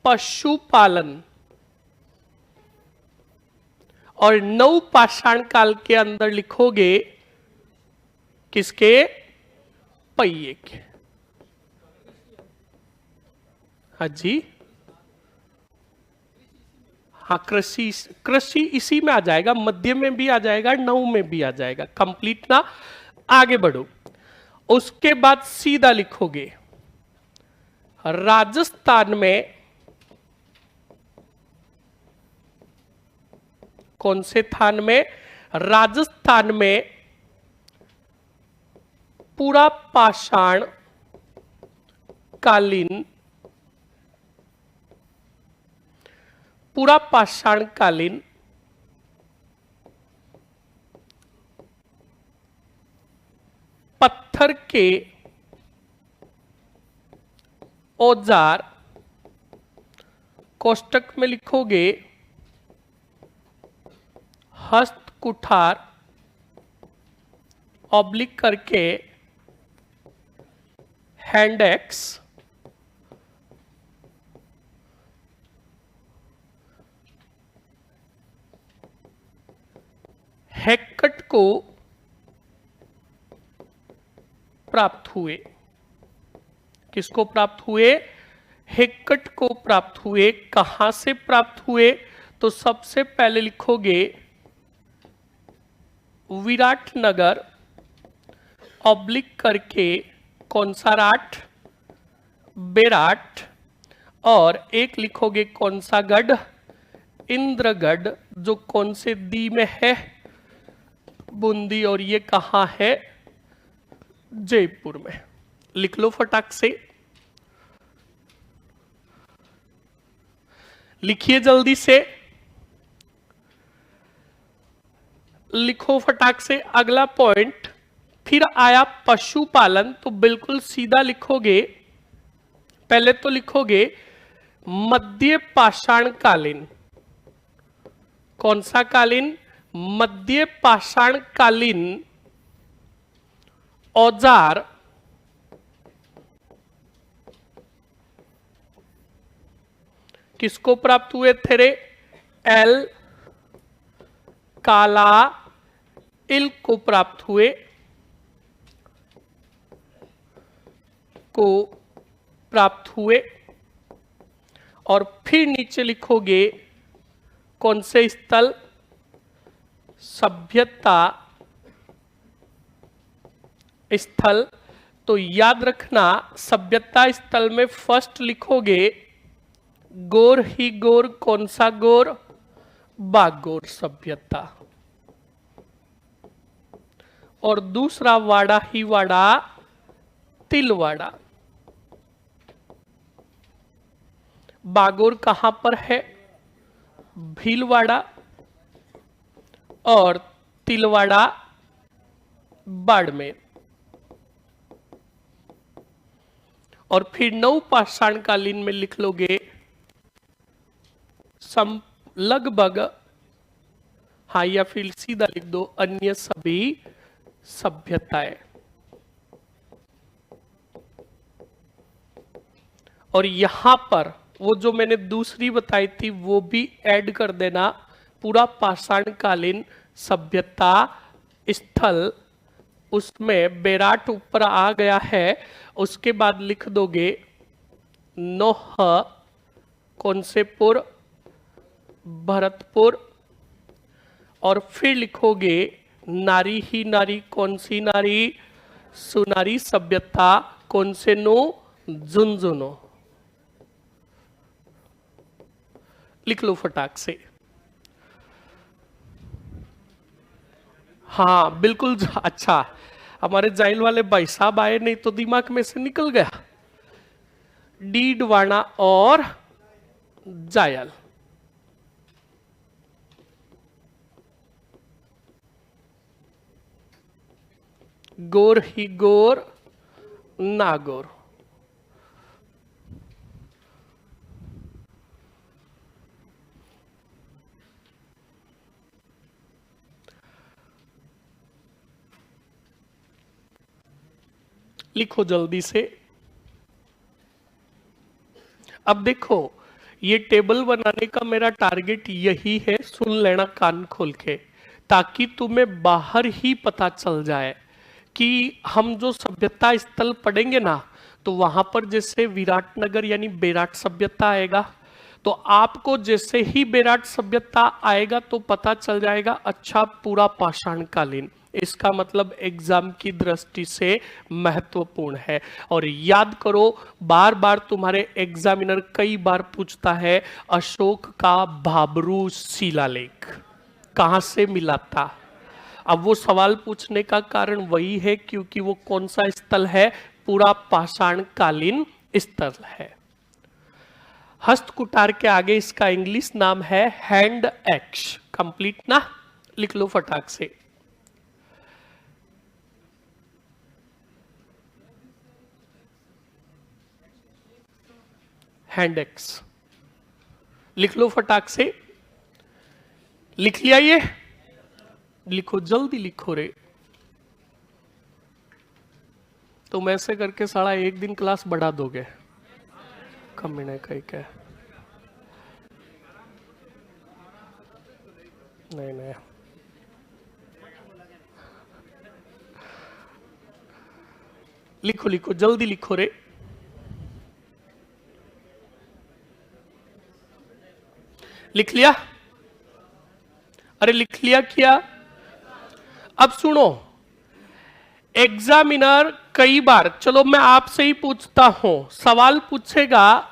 पशुपालन। और नव पाषाण काल के अंदर लिखोगे किसके? पहिए के। हाँ जी, हाँ कृषि, कृषि इसी में आ जाएगा, मध्य में भी आ जाएगा, नव में भी आ जाएगा। कंप्लीट ना? आगे बढ़ो। उसके बाद सीधा लिखोगे राजस्थान में कौन से थान में? राजस्थान में पूरा पाषाण कालीन, पूरा पाषाण कालीन पत्थर के औजार, कोष्टक में लिखोगे हस्त कुठार ऑब्लिक करके हैंड एक्स, हैक्कट को प्राप्त हुए। किसको प्राप्त हुए? हैक्कट को प्राप्त हुए। कहां से प्राप्त हुए? तो सबसे पहले लिखोगे विराटनगर ऑब्लिक करके कौन सा राट? बेराट, और एक लिखोगे कौन सा गढ़? इंद्रगढ़, जो कौन से दी में है? बूंदी, और ये कहां है? जयपुर में। लिख लो फटाक से, लिखिए जल्दी से, लिखो फटाक से। अगला पॉइंट फिर आया पशुपालन, तो बिल्कुल सीधा लिखोगे। पहले तो लिखोगे मध्य पाषाण कालीन। कौन सा कालीन? मध्य पाषाण कालीन औजार किसको प्राप्त हुए थे? एल काला इल को प्राप्त हुए, को प्राप्त हुए। और फिर नीचे लिखोगे कौन से स्थल? सभ्यता स्थल। तो याद रखना, सभ्यता स्थल में फर्स्ट लिखोगे गोर ही गोर। कौन सा गोर? बागोर सभ्यता। और दूसरा वाड़ा ही वाड़ा, तिलवाड़ा। बागोर कहां पर है? भीलवाड़ा, और तिलवाड़ा बाड़मेर। और फिर नव पाषाण कालीन में लिख लोगे लगभग, हाँ, या फिर सीधा लिख दो अन्य सभी सभ्यताएं। और यहां पर वो जो मैंने दूसरी बताई थी वो भी ऐड कर देना। पूरा पाषाण कालीन सभ्यता स्थल, उसमें बेराट ऊपर आ गया है। उसके बाद लिख दोगे नोह, कौनसेपुर, भरतपुर। और फिर लिखोगे नारी ही नारी। कौन सी नारी? सुनारी सभ्यता। कौन से नो? झुंझुनू। लिख लो फटाक से। हाँ बिल्कुल, अच्छा, हमारे जाइल वाले भाई साहब आए, नहीं तो दिमाग में से निकल गया। डीडवाना और जायल। गोर ही गोर, नागौर। लिखो जल्दी से। अब देखो, ये टेबल बनाने का मेरा टारगेट यही है, सुन लेना कान खोल के, ताकि तुम्हें बाहर ही पता चल जाए कि हम जो सभ्यता स्थल पढ़ेंगे ना, तो वहां पर जैसे विराटनगर यानी बेराट सभ्यता आएगा, तो आपको जैसे ही बेराट सभ्यता आएगा तो पता चल जाएगा अच्छा पूरा पाषाण कालीन। इसका मतलब एग्जाम की दृष्टि से महत्वपूर्ण है। और याद करो, बार बार तुम्हारे एग्जामिनर कई बार पूछता है अशोक का भाबरू शिलालेख कहां से मिला था। अब वो सवाल पूछने का कारण वही है क्योंकि वो कौन सा स्थल है? पूरा पाषाण कालीन स्थल है। हस्तकुटार के आगे इसका इंग्लिश नाम है हैंड एक्स। कंप्लीट ना, लिख लो फटाक से। हैंड एक्स लिख लो फटाक से। लिख लिया ये? लिखो, जल्दी लिखो रे। तुम ऐसे करके सारा एक दिन क्लास बढ़ा दोगे। कमीने कहीं के नहीं नहीं, लिखो लिखो, जल्दी लिखो रे। लिख लिया? अरे लिख लिया क्या? अब सुनो, एग्जामिनर कई बार, चलो मैं आपसे ही पूछता हूं, सवाल पूछेगा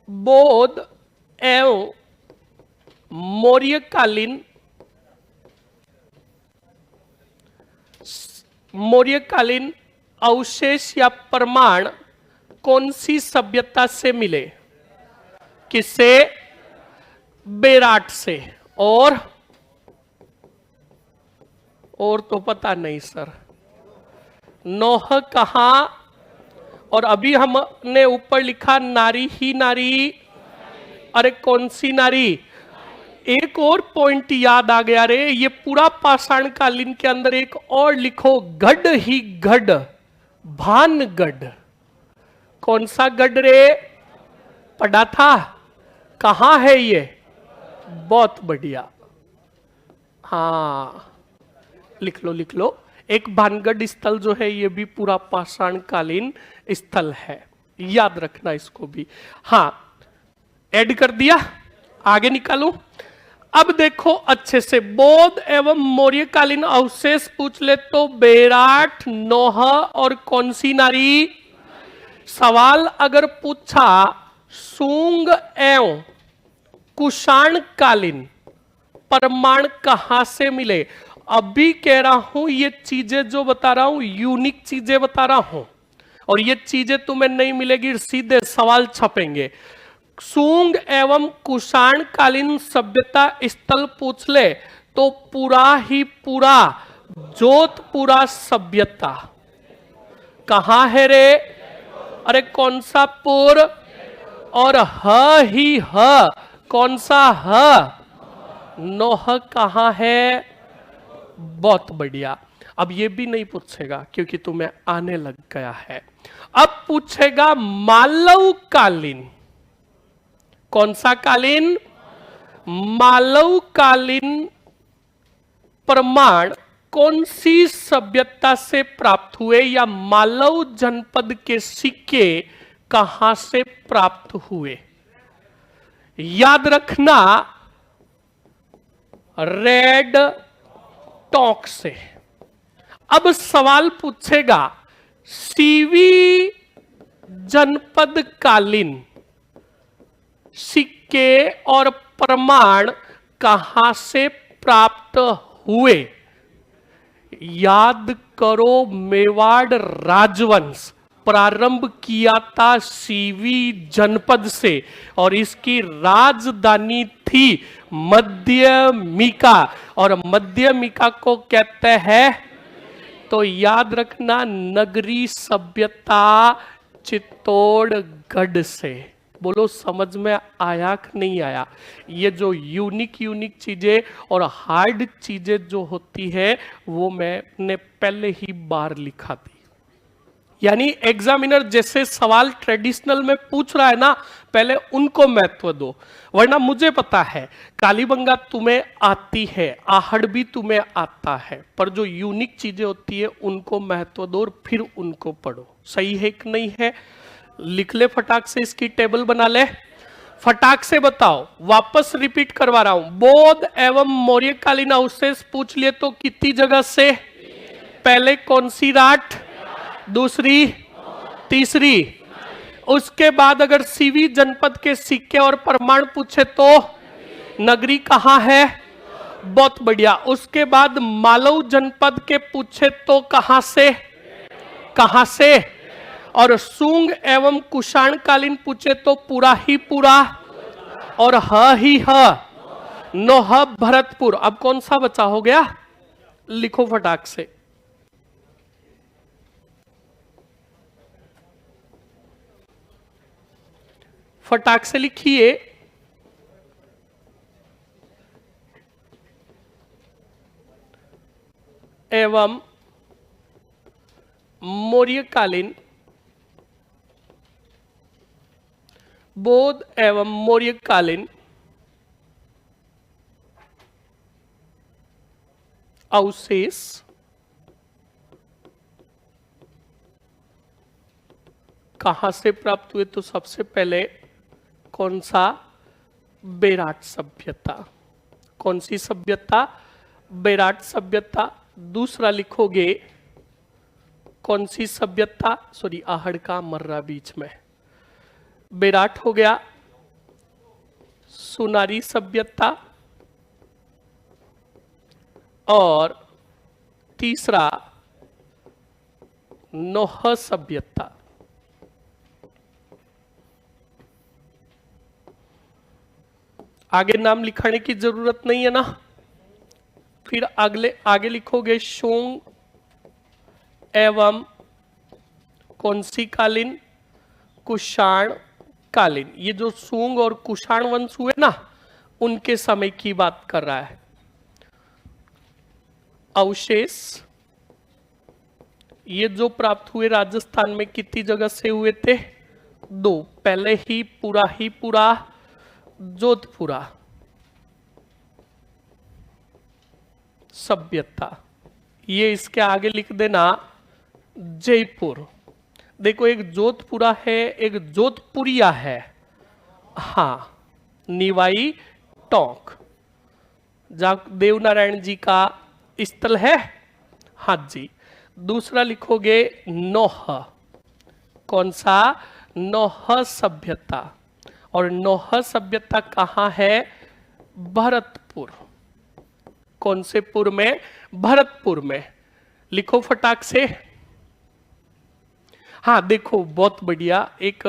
बौद्ध एवं मौर्यकालीन अवशेष या प्रमाण कौन सी सभ्यता से मिले? किससे? बेराट से। और तो पता नहीं सर। नोह कहां? और अभी हमने ऊपर लिखा नारी ही नारी। अरे कौन सी नारी? एक और पॉइंट याद आ गया रे, ये पूरा पाषाण कालीन के अंदर एक और लिखो, गढ़ ही गढ़, भानगढ़। कौन सा गढ़ रे? पढ़ा था? कहां है ये? बहुत बढ़िया, हाँ लिख लो लिख लो। एक भानगढ़ स्थल जो है ये भी पूरा पाषाण कालीन स्थल है, याद रखना इसको भी। हाँ ऐड कर दिया, आगे निकालू। अब देखो अच्छे से, बौद्ध एवं मौर्यकालीन अवशेष पूछ ले तो बेराट, नोह और कौन सी नारी? सवाल अगर पूछा शुंग एवं कुषाण कालीन प्रमाण कहां से मिले? अभी कह रहा हूं ये चीजें जो बता रहा हूं यूनिक चीजें बता रहा हूं, और ये चीजें तुम्हें नहीं मिलेगी, सीधे सवाल छपेंगे। शुंग एवं कुषाण कालीन सभ्यता स्थल पूछ ले तो पूरा ही पूरा जोधपुरा सभ्यता कहां है रे? अरे कौन सा पुर? और ह ही ह, कौन सा ह? नोह कहां है? बहुत बढ़िया। अब ये भी नहीं पूछेगा क्योंकि तुम्हें आने लग गया है। अब पूछेगा मालव कालीन। कौन सा कालीन? मालव कालीन प्रमाण कौन सी सभ्यता से प्राप्त हुए, या मालव जनपद के सिक्के कहां से प्राप्त हुए? याद रखना, रेड टॉक से। अब सवाल पूछेगा सीवी जनपद कालीन सिक्के और प्रमाण कहां से प्राप्त हुए? याद करो, मेवाड़ राजवंश प्रारंभ किया था सीवी जनपद से, और इसकी राजधानी थी मध्यमिका, और मध्यमिका को कहते हैं, तो याद रखना, नगरी सभ्यता चित्तौड़गढ़ से। बोलो समझ में आया कि नहीं आया? ये जो यूनिक चीजें और हार्ड चीजें जो होती है वो मैंने पहले ही बार लिखा थी। यानी एग्जामिनर जैसे सवाल ट्रेडिशनल में पूछ रहा है ना, पहले उनको महत्व दो, वरना मुझे पता है कालीबंगा तुम्हें आती है, आहड़ भी तुम्हें आता है, पर जो यूनिक चीजें होती है उनको महत्व दो और फिर उनको पढ़ो। सही है कि नहीं है? लिख ले फटाक से, इसकी टेबल बना ले, फटाक से बताओ। वापस रिपीट करवा रहा हूं, बौद्ध एवं मौर्यकालीन अवशेष पूछ लिए तो कितनी जगह से? पहले कौन सी राट, दूसरी, तीसरी। उसके बाद अगर सीवी जनपद के सिक्के और प्रमाण पूछे तो नगरी कहां है? बहुत बढ़िया। उसके बाद मालव जनपद के पूछे तो कहां से? कहां से, और सुंग एवं कुषाण कालीन पूछे तो पूरा ही पूरा, और ह ही ह, नोह भरतपुर। अब कौन सा बचा हो गया, लिखो फटाक से। फटाक से लिखिए। एवं मौर्यकालीन, बौद्ध एवं मौर्यकालीन अवशेष कहां से प्राप्त हुए, तो सबसे पहले कौन सा, बेराट सभ्यता। कौन सी सभ्यता, बेराट सभ्यता। दूसरा लिखोगे कौन सी सभ्यता, सॉरी आहड़ का मर्रा बीच में, बेराट हो गया, सुनारी सभ्यता, और तीसरा नोह सभ्यता। आगे नाम लिखाने की जरूरत नहीं है ना। फिर आगे लिखोगे शोंग एवं कौन सी कालीन, कुषाण कालीन। ये जो सुंग और कुषाण वंश हुए ना, उनके समय की बात कर रहा है। अवशेष ये जो प्राप्त हुए राजस्थान में कितनी जगह से हुए थे, 2। पहले ही पूरा जोधपुरा सभ्यता। ये इसके आगे लिख देना जयपुर। देखो एक जोधपुरा है, एक जोधपुरिया है। हाँ, निवाई टोंक जहां देवनारायण जी का स्थल है। हाँ जी। दूसरा लिखोगे नोह, कौन सा, नोह सभ्यता। और नोह सभ्यता कहां है, भरतपुर। कौन से पुर में, भरतपुर में। लिखो फटाक से। हाँ देखो बहुत बढ़िया, एक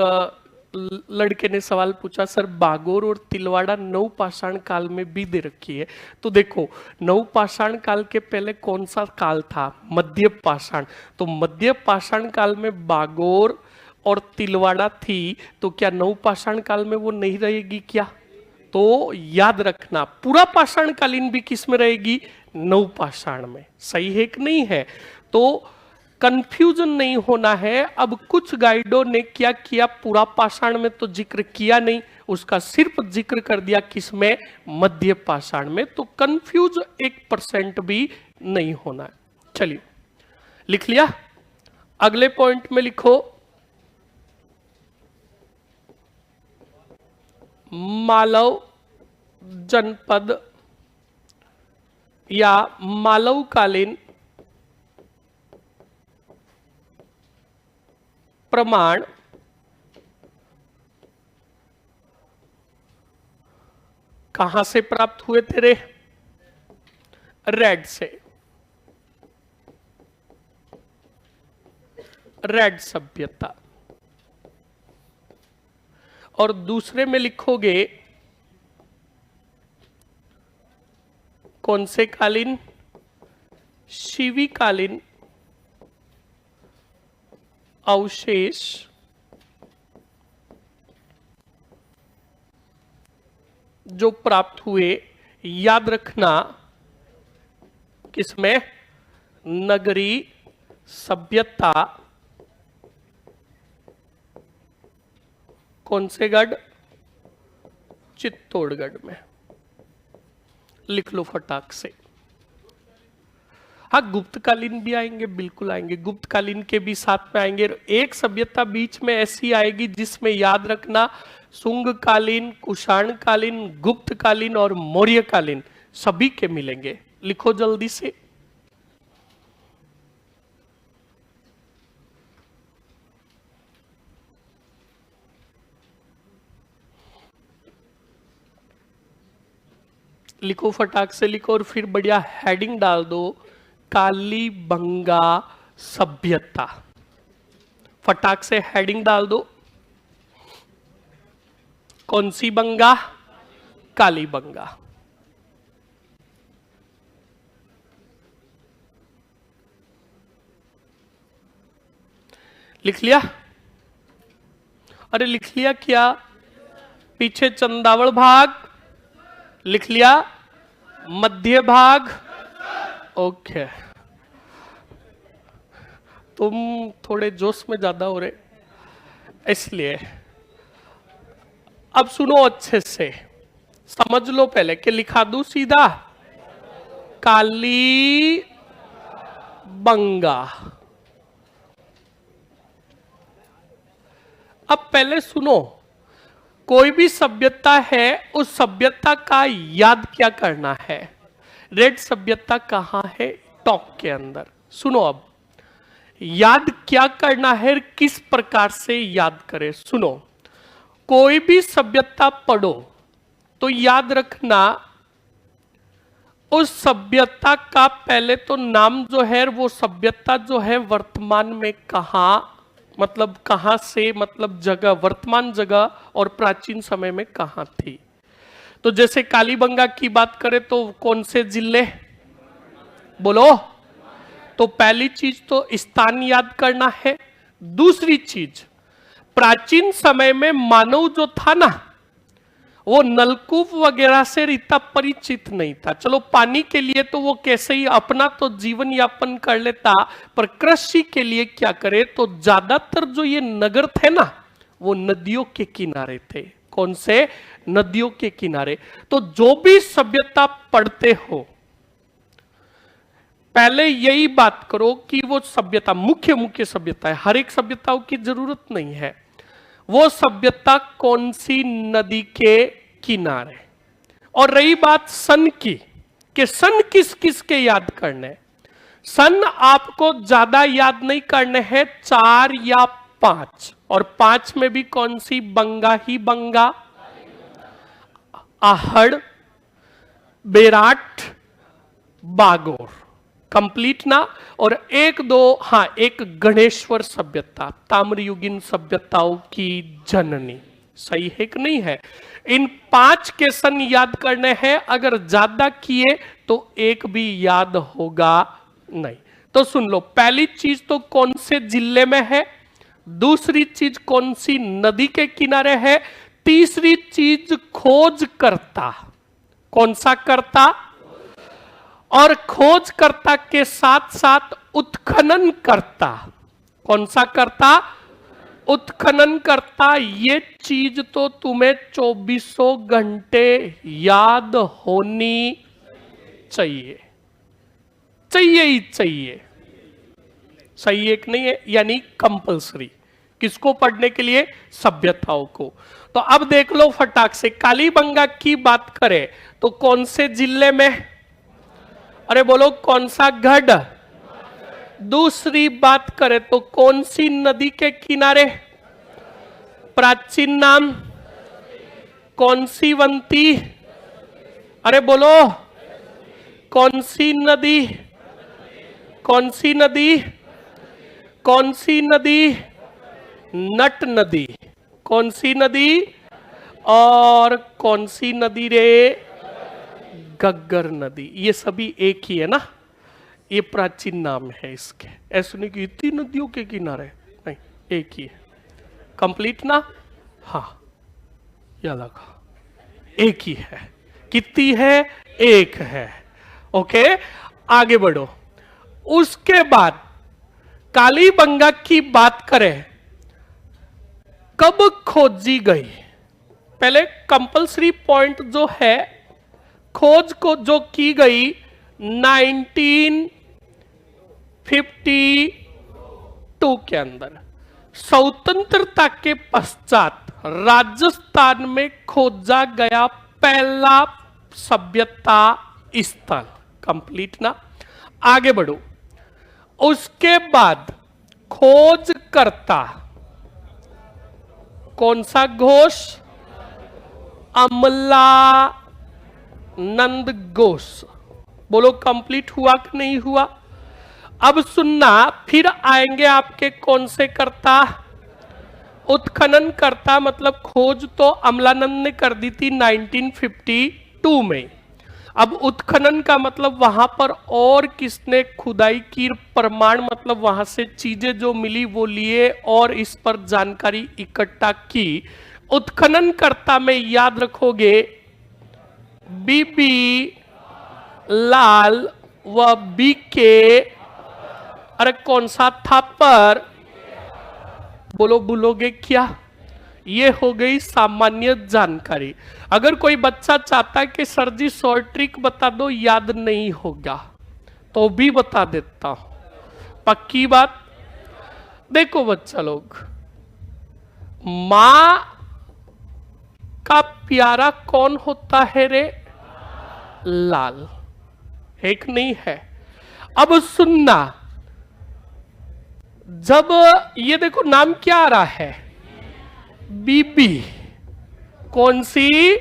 लड़के ने सवाल पूछा, सर बागोर और तिलवाड़ा नवपाषाण काल में भी दे रखी है। तो देखो नवपाषाण काल के पहले कौन सा काल था, मध्य पाषाण। तो मध्य पाषाण काल में बागोर और तिलवाड़ा थी, तो क्या नवपाषाण काल में वो नहीं रहेगी क्या। तो याद रखना पूरा पाषाण कालीन भी किस में रहेगी, नवपाषाण में। सही है कि नहीं है। तो कंफ्यूजन नहीं होना है। अब कुछ गाइडों ने क्या किया, पूरा पाषाण में तो जिक्र किया नहीं, उसका सिर्फ जिक्र कर दिया किसमें, मध्य पाषाण में। तो कंफ्यूज 1% भी नहीं होना है। चलिए लिख लिया। अगले पॉइंट में लिखो मालव जनपद या मालवकालीन प्रमाण कहां से प्राप्त हुए थे रे, रेड से, रेड सभ्यता। और दूसरे में लिखोगे कौन से कालीन, शिवी कालीन अवशेष जो प्राप्त हुए, याद रखना किसमें, नगरी सभ्यता। कौन से गढ़, चित्तौड़गढ़ में। लिख लो फटाक से। हाँ गुप्तकालीन भी आएंगे, बिल्कुल आएंगे, गुप्तकालीन के भी साथ में आएंगे। एक सभ्यता बीच में ऐसी आएगी जिसमें याद रखना सुंग कालीन, कुषाण कालीन, गुप्त कालीन और मौर्य कालीन सभी के मिलेंगे। लिखो जल्दी से। लिखो फटाक से लिखो, और फिर बढ़िया हेडिंग डाल दो, कालीबंगा सभ्यता। फटाक से हेडिंग डाल दो। कौन सी बंगा? कालीबंगा। लिख लिया? अरे लिख लिया क्या? पीछे चंदावड़ भाग लिख लिया, मध्य भाग ओके। तुम थोड़े जोश में ज्यादा हो रहे इसलिए। अब सुनो अच्छे से, समझ लो पहले कि लिखा दूं सीधा, काली बंगा। अब पहले सुनो, कोई भी सभ्यता है, उस सभ्यता का याद क्या करना है। रेड सभ्यता कहां है? टॉक के अंदर। सुनो अब, याद क्या करना है, किस प्रकार से याद करें। सुनो, कोई भी सभ्यता पढ़ो तो याद रखना, उस सभ्यता का पहले तो नाम जो है, वो सभ्यता जो है वर्तमान में कहां, मतलब कहां से, मतलब जगह, वर्तमान जगह, और प्राचीन समय में कहां थी। तो जैसे कालीबंगा की बात करें तो कौन से जिले? बोलो। तो पहली चीज तो स्थान याद करना है। दूसरी चीज, प्राचीन समय में मानव जो था ना, वो नलकूप वगैरह से इतना परिचित नहीं था। चलो पानी के लिए तो वो कैसे ही अपना तो जीवन यापन कर लेता, पर कृषि के लिए क्या करे, तो ज्यादातर जो ये नगर थे ना, वो नदियों के किनारे थे। कौन से? नदियों के किनारे। तो जो भी सभ्यता पढ़ते हो, पहले यही बात करो कि वो सभ्यता, मुख्य सभ्यता है, हर एक सभ्यताओं की जरूरत नहीं है, वो सभ्यता कौन सी नदी के किनारे। और रही बात सन की, कि सन किस किस के याद करने, सन आपको ज्यादा याद नहीं करने हैं, 4 या 5, और 5 में भी कौन सी? बंगा ही बंगा, आहड़, बेराट, बागोर। कंप्लीट ना? और 1 2, हाँ, एक गणेश्वर सभ्यता, ताम्रयुगीन सभ्यताओं की जननी। सही है कि नहीं है? इन 5 के सन याद करने हैं। अगर ज्यादा किए तो एक भी याद होगा नहीं। तो सुन लो, पहली चीज तो कौन से जिले में है, दूसरी चीज कौन सी नदी के किनारे है, तीसरी चीज खोज करता। कौन सा करता? और खोजकर्ता के साथ साथ उत्खनन करता। कौन सा करता? उत्खनन करता। ये चीज तो तुम्हें 24 घंटे याद होनी चाहिए, चाहिए ही चाहिए। सही है कि नहीं है? यानी कंपलसरी। किसको पढ़ने के लिए? सभ्यताओं को। तो अब देख लो फटाक से, कालीबंगा की बात करें तो कौन से जिले में? अरे बोलो, कौन सा गढ़? दूसरी बात करें तो कौन सी नदी के किनारे? प्राचीन नाम? कौन सी वंती? अरे बोलो, कौन सी नदी? कौन सी नदी? कौन सी नदी? नट नदी। कौन सी नदी? और कौन सी नदी रे? गग्गर नदी। ये सभी एक ही है ना, ये प्राचीन नाम है इसके। ऐसे नहीं कि इतनी नदियों के किनारे, नहीं, एक ही है। कंप्लीट ना? हाँ, याद रखो, एक ही है। कितनी है? एक है। ओके, आगे बढ़ो। उसके बाद कालीबंगा की बात करें, कब खोजी गई? पहले कंपलसरी पॉइंट जो है, खोज को जो की गई 1952 के अंदर, स्वतंत्रता के पश्चात राजस्थान में खोजा गया पहला सभ्यता स्थल। कंप्लीट ना? आगे बढ़ो। उसके बाद खोज करता कौन सा? घोष, अमला नंद घोष। बोलो, कंप्लीट हुआ कि नहीं हुआ? अब सुनना, फिर आएंगे आपके कौन से कर्ता, उत्खनन करता, मतलब खोज तो अमलानंद ने कर दी थी 1952 में। अब उत्खनन का मतलब वहां पर और किसने खुदाई की, प्रमाण मतलब वहां से चीजें जो मिली वो लिए और इस पर जानकारी इकट्ठा की। उत्खनन करता में याद रखोगे बीबी लाल व बीके, अरे कौन सा था पर, बोलो बोलोगे क्या? ये हो गई सामान्य जानकारी। अगर कोई बच्चा चाहता है कि सर जी शॉर्ट ट्रिक बता दो, याद नहीं होगा तो भी बता देता हूं, पक्की बात। देखो बच्चा लोग, मां का प्यारा कौन होता है रे? लाल, एक नहीं है। अब सुनना, जब ये देखो नाम क्या आ रहा है, बीबी, कौन सी?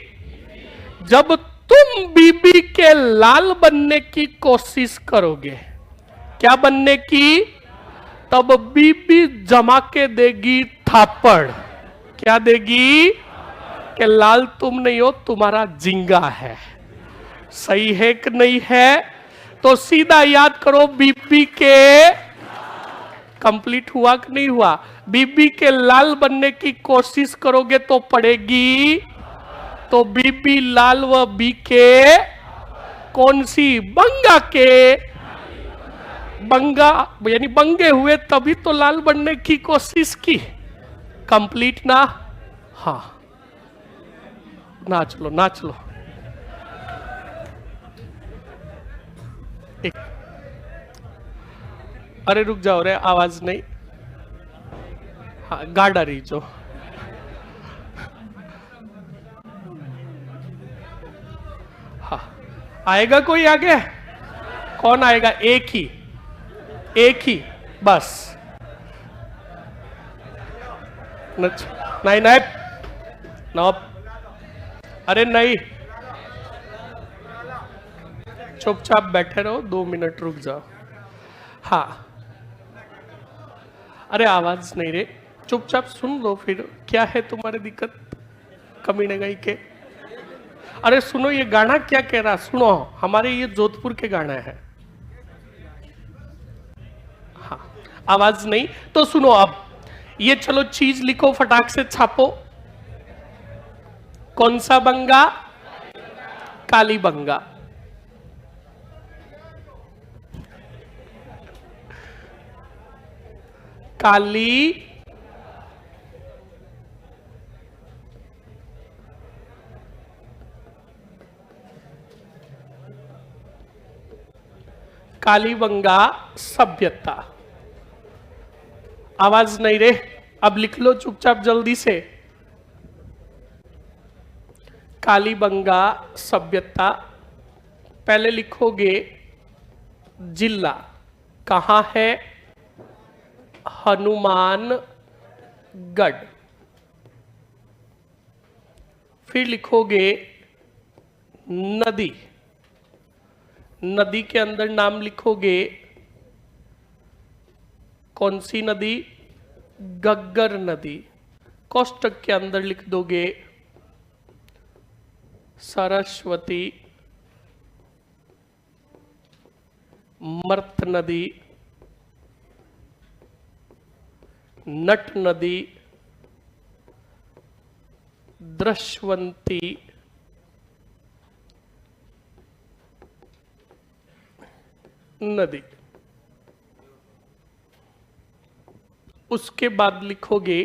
जब तुम बीबी के लाल बनने की कोशिश करोगे, क्या बनने की? तब बीबी जमा के देगी थापड़। क्या देगी? कि लाल तुम नहीं हो, तुम्हारा जिंगा है। सही है कि नहीं है? तो सीधा याद करो, बीबी के, कंप्लीट हुआ कि नहीं हुआ? बीबी के लाल बनने की कोशिश करोगे तो पड़ेगी, तो बीबी लाल व बीके कौन सी? बंगा के, बंगा यानी बंगे हुए तभी तो लाल बनने की कोशिश की। कंप्लीट ना? हाँ, नाच लो नाच लो। एक, अरे रुक जाओ रे, आवाज नहीं। हाँ, गाड़ा रही जो। हाँ, आएगा कोई आगे? कौन आएगा? एक ही, एक ही बस। नहीं नहीं नो, अरे नहीं, चुपचाप बैठे रहो, 2 मिनट रुक जाओ। हाँ, अरे आवाज नहीं रे, चुपचाप सुन लो। फिर क्या है तुम्हारी दिक्कत कमीने गई के? अरे सुनो, ये गाना क्या कह रहा, सुनो, हमारे ये जोधपुर के गाना है। हाँ, आवाज नहीं तो सुनो। अब ये चलो चीज लिखो, फटाक से छापो। कौन सा बंगा? काली बंगा। काली कालीबंगा सभ्यता। आवाज नहीं रे, अब लिख लो चुपचाप जल्दी से। कालीबंगा सभ्यता। पहले लिखोगे जिला कहां है? हनुमानगढ़। फिर लिखोगे नदी, नदी के अंदर नाम लिखोगे कौन सी नदी? गग्गर नदी। कोष्टक के अंदर लिख दोगे सरस्वती। मर्त नदी, नट नदी, दृश्यवंती, नदी। उसके बाद लिखोगे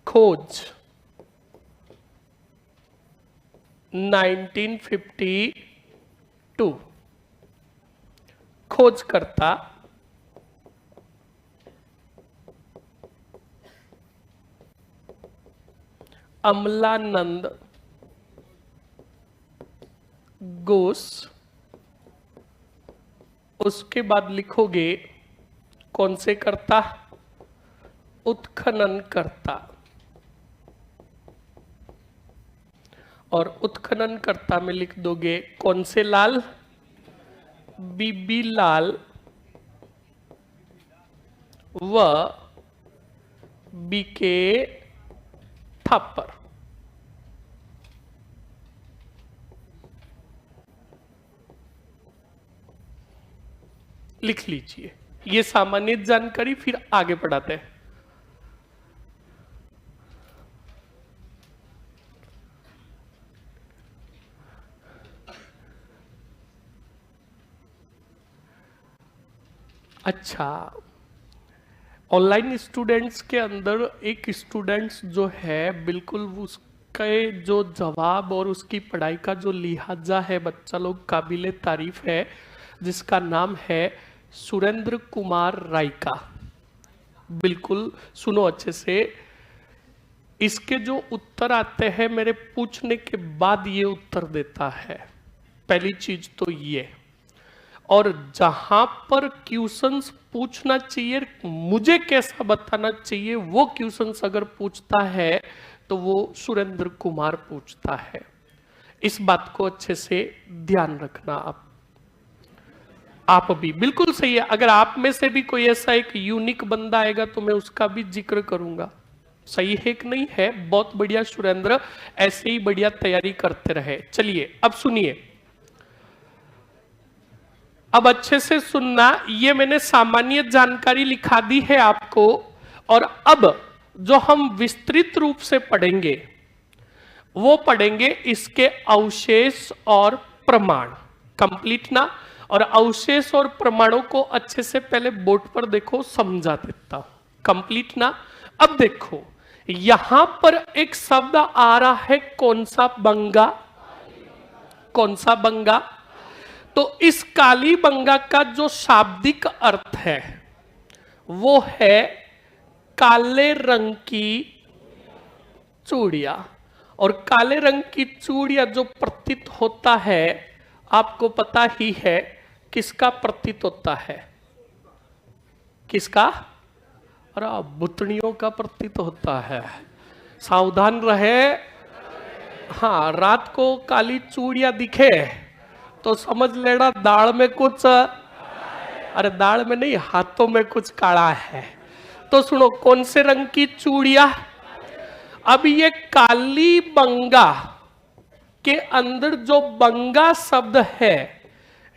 खोज 1952। खोज करता अमलानंद घोष। उसके बाद लिखोगे कौन से करता? उत्खनन करता। और उत्खनन करता में लिख दोगे कौन से लाल? बीबी लाल व बीके थापर। लिख लीजिए ये सामान्य जानकारी, फिर आगे बढ़ाते हैं। अच्छा, ऑनलाइन स्टूडेंट्स के अंदर एक स्टूडेंट्स जो है बिल्कुल उसके जो जवाब और उसकी पढ़ाई का जो लिहाजा है बच्चा लोग काबिले तारीफ है, जिसका नाम है सुरेंद्र कुमार रायका। बिल्कुल सुनो अच्छे से, इसके जो उत्तर आते हैं मेरे पूछने के बाद ये उत्तर देता है। पहली चीज तो ये, और जहां पर क्वेश्चंस पूछना चाहिए मुझे कैसा बताना चाहिए, वो क्वेश्चंस अगर पूछता है तो वो सुरेंद्र कुमार पूछता है। इस बात को अच्छे से ध्यान रखना। आप भी बिल्कुल सही है। अगर आप में से भी कोई ऐसा एक यूनिक बंदा आएगा तो मैं उसका भी जिक्र करूंगा। सही है कि नहीं है? बहुत बढ़िया सुरेंद्र, ऐसे ही बढ़िया तैयारी करते रहे। चलिए अब सुनिए, अब अच्छे से सुनना। ये मैंने सामान्य जानकारी लिखा दी है आपको, और अब जो हम विस्तृत रूप से पढ़ेंगे वो पढ़ेंगे इसके अवशेष और प्रमाण। कंप्लीट ना? और अवशेष और प्रमाणों को अच्छे से पहले बोर्ड पर देखो, समझा देता हूं। कंप्लीट ना? अब देखो यहां पर एक शब्द आ रहा है, कौन सा बंगा? कौन सा बंगा? तो इस काली बंगा का जो शाब्दिक अर्थ है वो है काले रंग की चूड़ियां। और काले रंग की चूड़ियां जो प्रतीत होता है, आपको पता ही है किसका प्रतीत होता है? किसका? अरे बुतनियों का प्रतीत होता है। सावधान रहे। हाँ, रात को काली चूड़ियां दिखे तो समझ लेना दाल में कुछ, अरे दाल में नहीं, हाथों में कुछ काला है। तो सुनो, कौन से रंग की चूड़ियां? अब ये काली बंगा के अंदर जो बंगा शब्द है,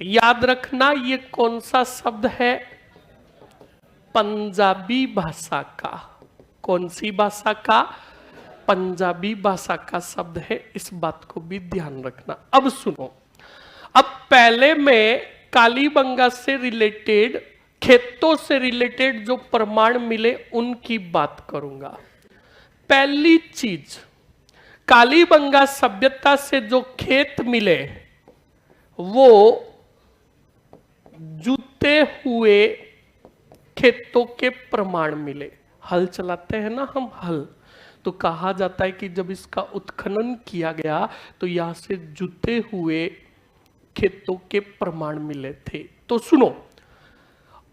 याद रखना ये कौन सा शब्द है? पंजाबी भाषा का। कौन सी भाषा का? पंजाबी भाषा का शब्द है। इस बात को भी ध्यान रखना। अब सुनो, अब पहले मैं काली बंगा से रिलेटेड, खेतों से रिलेटेड जो प्रमाण मिले उनकी बात करूंगा। पहली चीज, काली बंगा सभ्यता से जो खेत मिले वो जूते हुए खेतों के प्रमाण मिले। हल चलाते हैं ना हम, हल, तो कहा जाता है कि जब इसका उत्खनन किया गया तो यहां से जूते हुए खेतों के प्रमाण मिले थे। तो सुनो,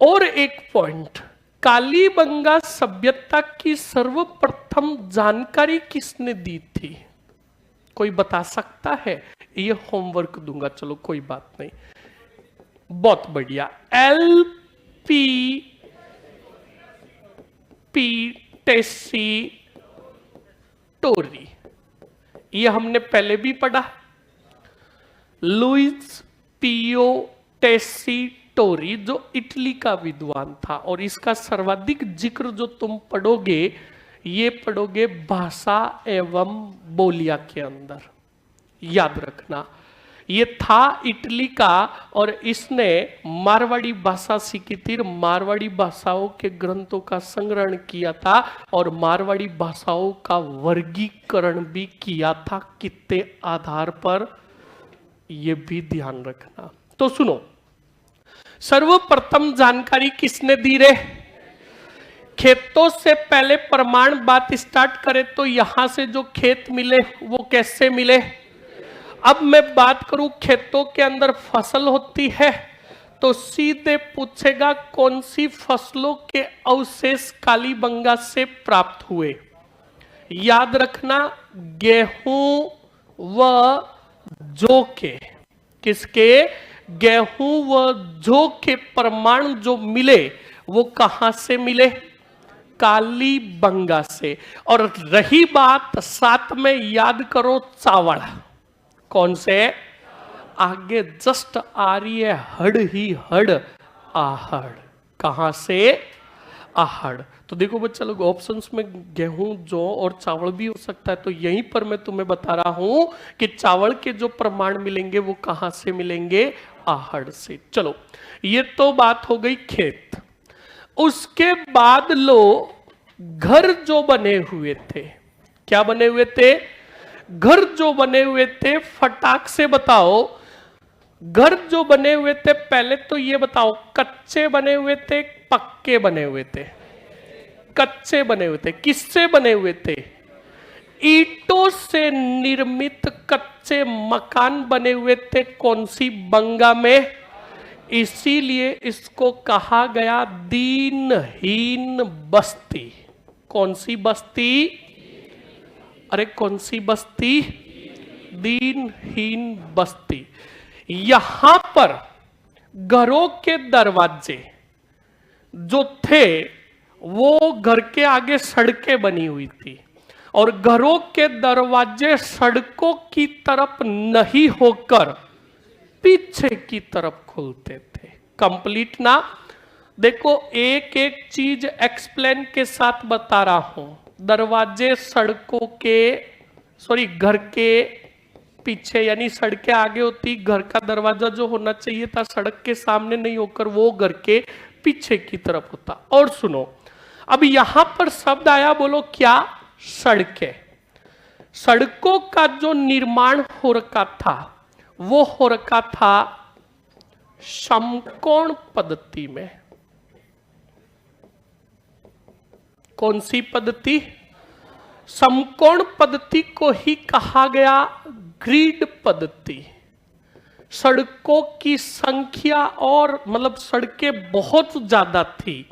और एक पॉइंट, कालीबंगा सभ्यता की सर्वप्रथम जानकारी किसने दी थी? कोई बता सकता है? ये होमवर्क दूंगा, चलो कोई बात नहीं। बहुत बढ़िया। पी टेसी टोरी, ये हमने पहले भी पढ़ा। लुइस पियो टेसी टोरी जो इटली का विद्वान था, और इसका सर्वाधिक जिक्र जो तुम पढ़ोगे ये पढ़ोगे भाषा एवं बोलिया के अंदर। याद रखना, ये था इटली का, और इसने मारवाड़ी भाषा सीखी थी, मारवाड़ी भाषाओं के ग्रंथों का संग्रहण किया था, और मारवाड़ी भाषाओं का वर्गीकरण भी किया था। कितने आधार पर, ये भी ध्यान रखना। तो सुनो, सर्वप्रथम जानकारी किसने दी रे? खेतों से पहले प्रमाण बात स्टार्ट करें तो यहां से जो खेत मिले वो कैसे मिले? अब मैं बात करूं, खेतों के अंदर फसल होती है तो सीधे पूछेगा कौन सी फसलों के अवशेष कालीबंगा से प्राप्त हुए। याद रखना, गेहूं व जौ के। किसके? गेहूं व जौ के प्रमाण जो मिले वो कहां से मिले? कालीबंगा से। और रही बात साथ में याद करो चावल, कौन से? आगे जस्ट आ रही है हड़ ही हड़, आहड़। कहां से? आहड़। तो देखो बच्चा लोग, ऑप्शंस में गेहूं, जौ और चावल भी हो सकता है, तो यहीं पर मैं तुम्हें बता रहा हूं कि चावल के जो प्रमाण मिलेंगे वो कहां से मिलेंगे? आहड़ से। चलो, ये तो बात हो गई खेत। उसके बाद लो, घर जो बने हुए थे, क्या बने हुए थे? घर जो बने हुए थे, फटाक से बताओ, घर जो बने हुए थे, पहले तो ये बताओ, कच्चे बने हुए थे, पक्के बने हुए थे? कच्चे बने हुए थे। किससे बने हुए थे? ईंटों से निर्मित कच्चे मकान बने हुए थे। कौन सी बंगा में? इसीलिए इसको कहा गया दीनहीन बस्ती। कौन सी बस्ती? अरे कौन सी बस्ती? दीनहीन बस्ती। यहां पर घरों के दरवाजे जो थे वो घर के आगे सड़कें बनी हुई थी, और घरों के दरवाजे सड़कों की तरफ नहीं होकर पीछे की तरफ खुलते थे। कंप्लीट ना? देखो, एक एक चीज एक्सप्लेन के साथ बता रहा हूं। दरवाजे सड़कों के, सॉरी, घर के पीछे, यानी सड़कें आगे होती, घर का दरवाजा जो होना चाहिए था सड़क के सामने नहीं होकर वो घर के पीछे की तरफ होता। और सुनो, अब यहां पर शब्द आया, बोलो क्या? सड़कें। सड़कों का जो निर्माण हो रखा था वो हो रखा था समकोण पद्धति में। कौन सी पद्धति? समकोण पद्धति को ही कहा गया ग्रिड पद्धति। सड़कों की संख्या और मतलब सड़कें बहुत ज्यादा थी,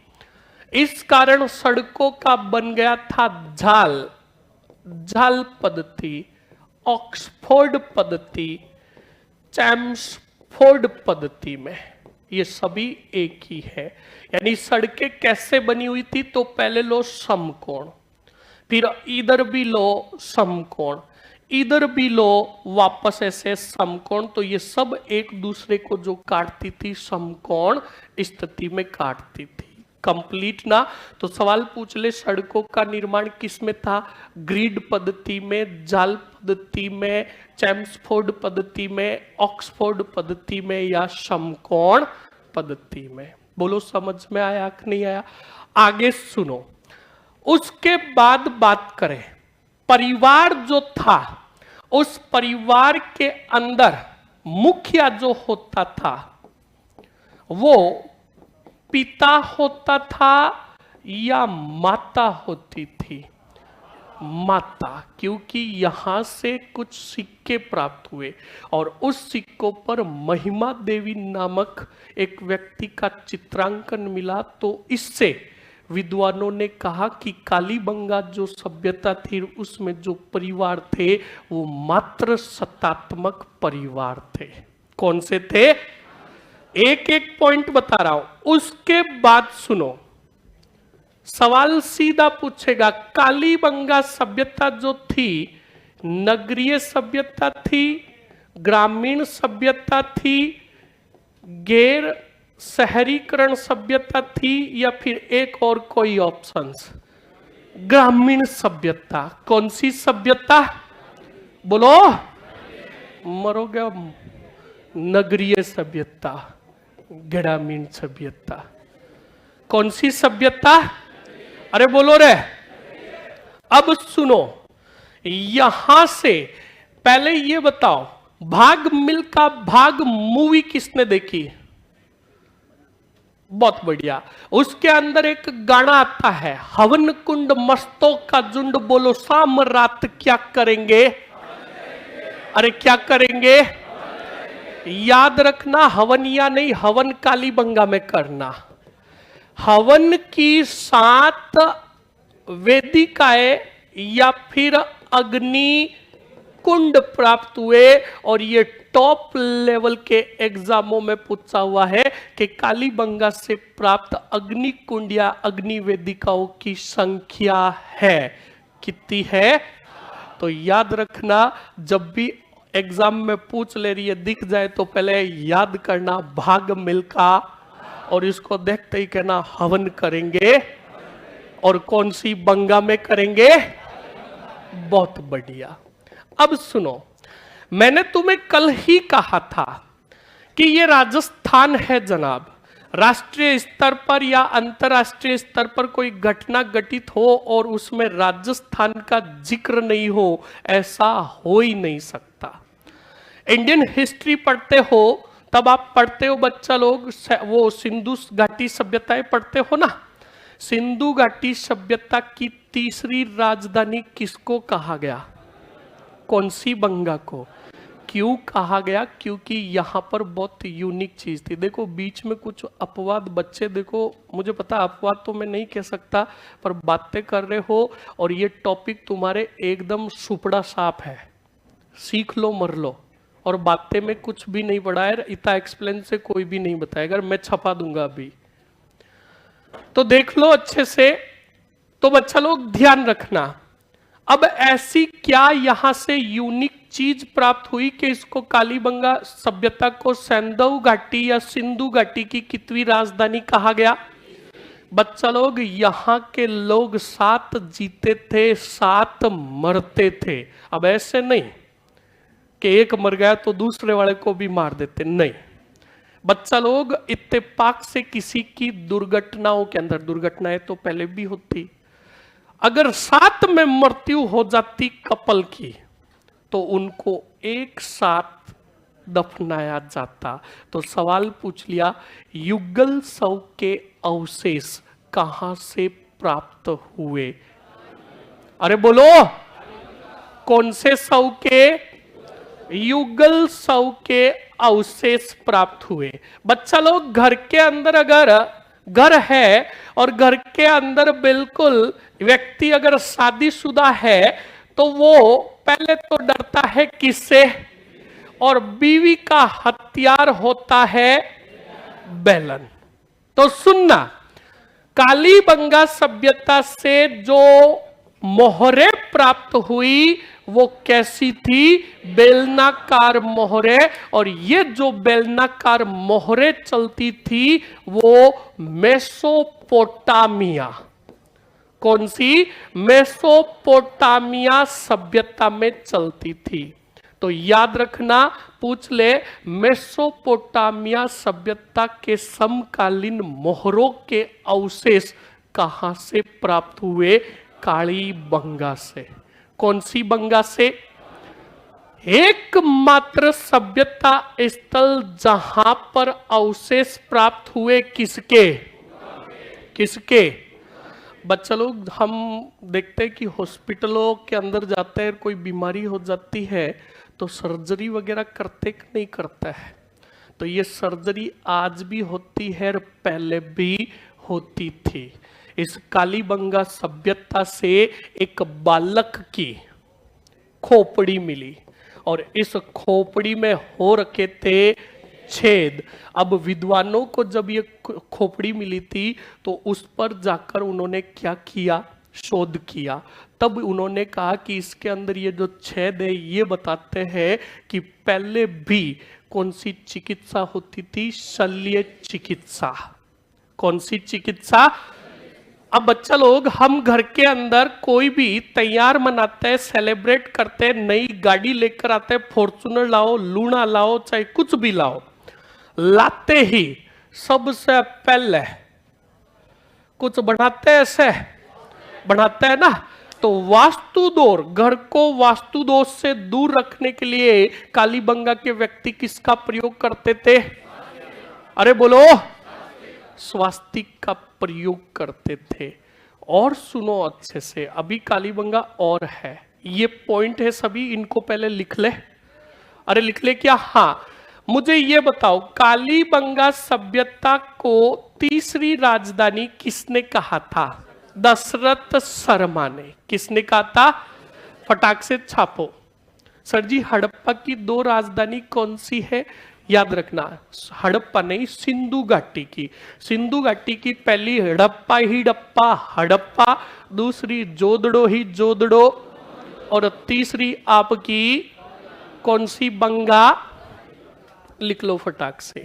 इस कारण सड़कों का बन गया था जाल। जाल पद्धति, ऑक्सफोर्ड पद्धति, चैम्सफोर्ड पद्धति में ये सभी एक ही है। यानी सड़कें कैसे बनी हुई थी? तो पहले लो समकोण, फिर इधर भी लो समकोण, इधर भी लो वापस ऐसे समकोण। तो ये सब एक दूसरे को जो काटती थी समकोण स्थिति में काटती थी। कंप्लीट ना? तो सवाल पूछ ले, सड़कों का निर्माण किस में था? ग्रिड पद्धति में, जाल पद्धति में, चैम्सफोर्ड पद्धति में, ऑक्सफोर्ड पद्धति में, या समकोण पद्धति में? बोलो समझ में आया कि नहीं आया? आगे सुनो। उसके बाद बात करें, परिवार जो था, उस परिवार के अंदर मुखिया जो होता था वो पिता होता था या माता होती थी? माता, क्योंकि यहां से कुछ सिक्के प्राप्त हुए और उस सिक्कों पर महिमा देवी नामक एक व्यक्ति का चित्रांकन मिला। तो इससे विद्वानों ने कहा कि कालीबंगा जो सभ्यता थी उसमें जो परिवार थे वो मात्र सत्तात्मक परिवार थे। कौन से थे? एक एक पॉइंट बता रहा हूं। उसके बाद सुनो, सवाल सीधा पूछेगा, कालीबंगा सभ्यता जो थी नगरीय सभ्यता थी, ग्रामीण सभ्यता थी, गैर शहरीकरण सभ्यता थी, या फिर एक और कोई ऑप्शंस? ग्रामीण सभ्यता। कौन सी सभ्यता? बोलो, मरोगे। नगरीय सभ्यता, ग्रामीण सभ्यता। कौन सी सभ्यता? अरे बोलो रे। अब सुनो, यहां से पहले ये बताओ, भाग मिल्खा भाग मूवी किसने देखी? बहुत बढ़िया। उसके अंदर एक गाना आता है, हवन कुंड मस्तों का झुंड, बोलो शाम रात क्या करेंगे? अरे क्या करेंगे? याद रखना, हवनिया नहीं, हवन कालीबंगा में करना। हवन की 7 वेदिकाएं या फिर अग्नि कुंड प्राप्त हुए। और ये टॉप लेवल के एग्जामों में पूछा हुआ है कि कालीबंगा से प्राप्त अग्नि कुंड या अग्नि वेदिकाओं की संख्या है कितनी है। तो याद रखना, जब भी एग्जाम में पूछ ले रही है दिख जाए तो पहले याद करना भाग मिल्खा, और इसको देखते ही कहना हवन करेंगे। और कौन सी बंगा में करेंगे? बहुत बढ़िया। अब सुनो, मैंने तुम्हें कल ही कहा था कि ये राजस्थान है जनाब। राष्ट्रीय स्तर पर या अंतर्राष्ट्रीय स्तर पर कोई घटना घटित हो और उसमें राजस्थान का जिक्र नहीं हो, ऐसा हो ही नहीं सकता। इंडियन हिस्ट्री पढ़ते हो तब आप पढ़ते हो बच्चा लोग, वो सिंधु घाटी सभ्यताएं पढ़ते हो ना। सिंधु घाटी सभ्यता की तीसरी राजधानी किसको कहा गया? कौन सी? बंगा को। क्यों कहा गया? क्योंकि यहां पर बहुत यूनिक चीज थी। देखो बीच में कुछ अपवाद बच्चे, देखो मुझे पता अपवाद तो मैं नहीं कह सकता, पर बातें कर रहे हो और ये टॉपिक तुम्हारे एकदम सुपड़ा साफ है, सीख लो मर लो। और बातें में कुछ भी नहीं पढ़ा है, इतना एक्सप्लेन से कोई भी नहीं बताएगा, मैं छपा दूंगा अभी, तो देख लो अच्छे से। तो बच्चा लोग ध्यान रखना, अब ऐसी क्या यहां से यूनिक चीज प्राप्त हुई कि इसको कालीबंगा सभ्यता को सैंधव घाटी या सिंधु घाटी की कितवी राजधानी कहा गया? बच्चा लोग, यहां के लोग 7 जीते थे 7 मरते थे। अब ऐसे नहीं कि एक मर गया तो दूसरे वाले को भी मार देते, नहीं बच्चा लोग, इत्तेफाक से किसी की दुर्घटनाओं के अंदर, दुर्घटनाएं तो पहले भी होती, अगर 7 में मृत्यु हो जाती कपल की तो उनको एक साथ दफनाया जाता। तो सवाल पूछ लिया, युगल शव के अवशेष कहां से प्राप्त हुए? अरे बोलो, कौन से शव के? युगल शव के अवशेष प्राप्त हुए। बच्चा लोग, घर के अंदर अगर घर है और घर के अंदर बिल्कुल व्यक्ति अगर शादीशुदा है तो वो पहले तो डरता है किससे? और बीवी का हथियार होता है बेलन। तो सुनना, कालीबंगा सभ्यता से जो मोहरे प्राप्त हुई वो कैसी थी? बेलनाकार मोहरे। और ये जो बेलनाकार मोहरे चलती थी वो मेसोपोटामिया, कौन सी? मेसोपोटामिया सभ्यता में चलती थी। तो याद रखना, पूछ ले, मेसोपोटामिया सभ्यता के समकालीन मोहरों के अवशेष कहां से प्राप्त हुए? कालीबंगा से। कौन सी बंगा से? एकमात्र सभ्यता स्थल जहां पर अवशेष प्राप्त हुए किसके? किसके? बच्चा लोग, हम देखते हैं कि हॉस्पिटलों के अंदर जाते हैं, कोई बीमारी हो जाती है तो सर्जरी वगैरह करते कि नहीं करता है? तो ये सर्जरी आज भी होती है और पहले भी होती थी। इस कालीबंगा सभ्यता से एक बालक की खोपड़ी मिली और इस खोपड़ी में हो रखे थे छेद। अब विद्वानों को जब ये खोपड़ी मिली थी तो उस पर जाकर उन्होंने क्या किया? शोध किया। तब उन्होंने कहा कि इसके अंदर ये जो छेद है ये बताते हैं कि पहले भी कौन सी चिकित्सा होती थी? शल्य चिकित्सा। कौन सी चिकित्सा? अब बच्चा लोग, हम घर के अंदर कोई भी तैयार मनाते हैं, सेलिब्रेट करते हैं, नई गाड़ी लेकर आते हैं, फॉर्चूनर लाओ, लूना लाओ, चाहे कुछ भी लाओ, लाते ही सबसे पहले कुछ बनाते हैं, ऐसे बनाते हैं ना। तो वास्तु दोष, घर को वास्तु दोष से दूर रखने के लिए कालीबंगा के व्यक्ति किसका प्रयोग करते थे? अरे बोलो, स्वास्तिक का प्रयोग करते थे। और सुनो अच्छे से, अभी कालीबंगा और है, ये पॉइंट है सभी, इनको पहले लिख ले। अरे लिख ले क्या? हाँ, मुझे ये बताओ, कालीबंगा सभ्यता को तीसरी राजधानी किसने कहा था? दशरथ शर्मा ने। किसने कहा था? फटाक से छापो। सर जी हड़प्पा की 2 राजधानी कौन सी है? याद रखना, हड़प्पा नहीं, सिंधु घाटी की। सिंधु घाटी की पहली हड़प्पा ही डप्पा हड़प्पा, दूसरी जोदड़ो ही जोदड़ो, और तीसरी आपकी कौन सी? बंगा। लिख लो फटाक से।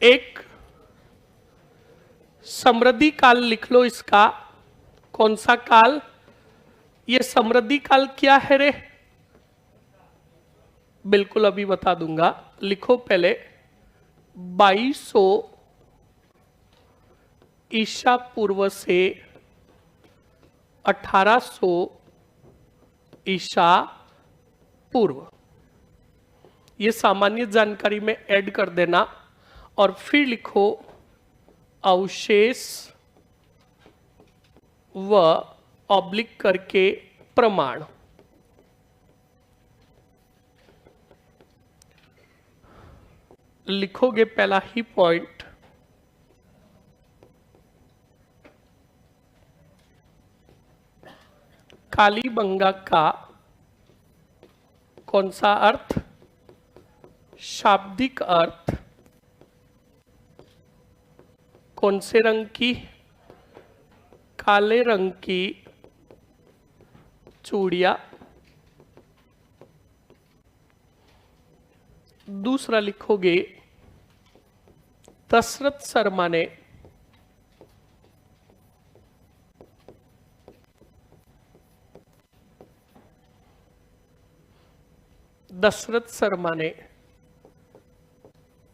एक समृद्धि काल लिख लो इसका। कौन सा काल? ये समृद्धि काल क्या है रे? बिल्कुल अभी बता दूंगा, लिखो पहले। 2200 ईसा पूर्व से 1800 ईसा पूर्व। ये सामान्य जानकारी में ऐड कर देना और फिर लिखो अवशेष व ऑब्लिक करके प्रमाण। लिखोगे पहला ही पॉइंट, कालीबंगा का कौन सा अर्थ? शाब्दिक अर्थ। कौन से रंग की? काले रंग की चूड़ियां। दूसरा लिखोगे दशरथ शर्मा ने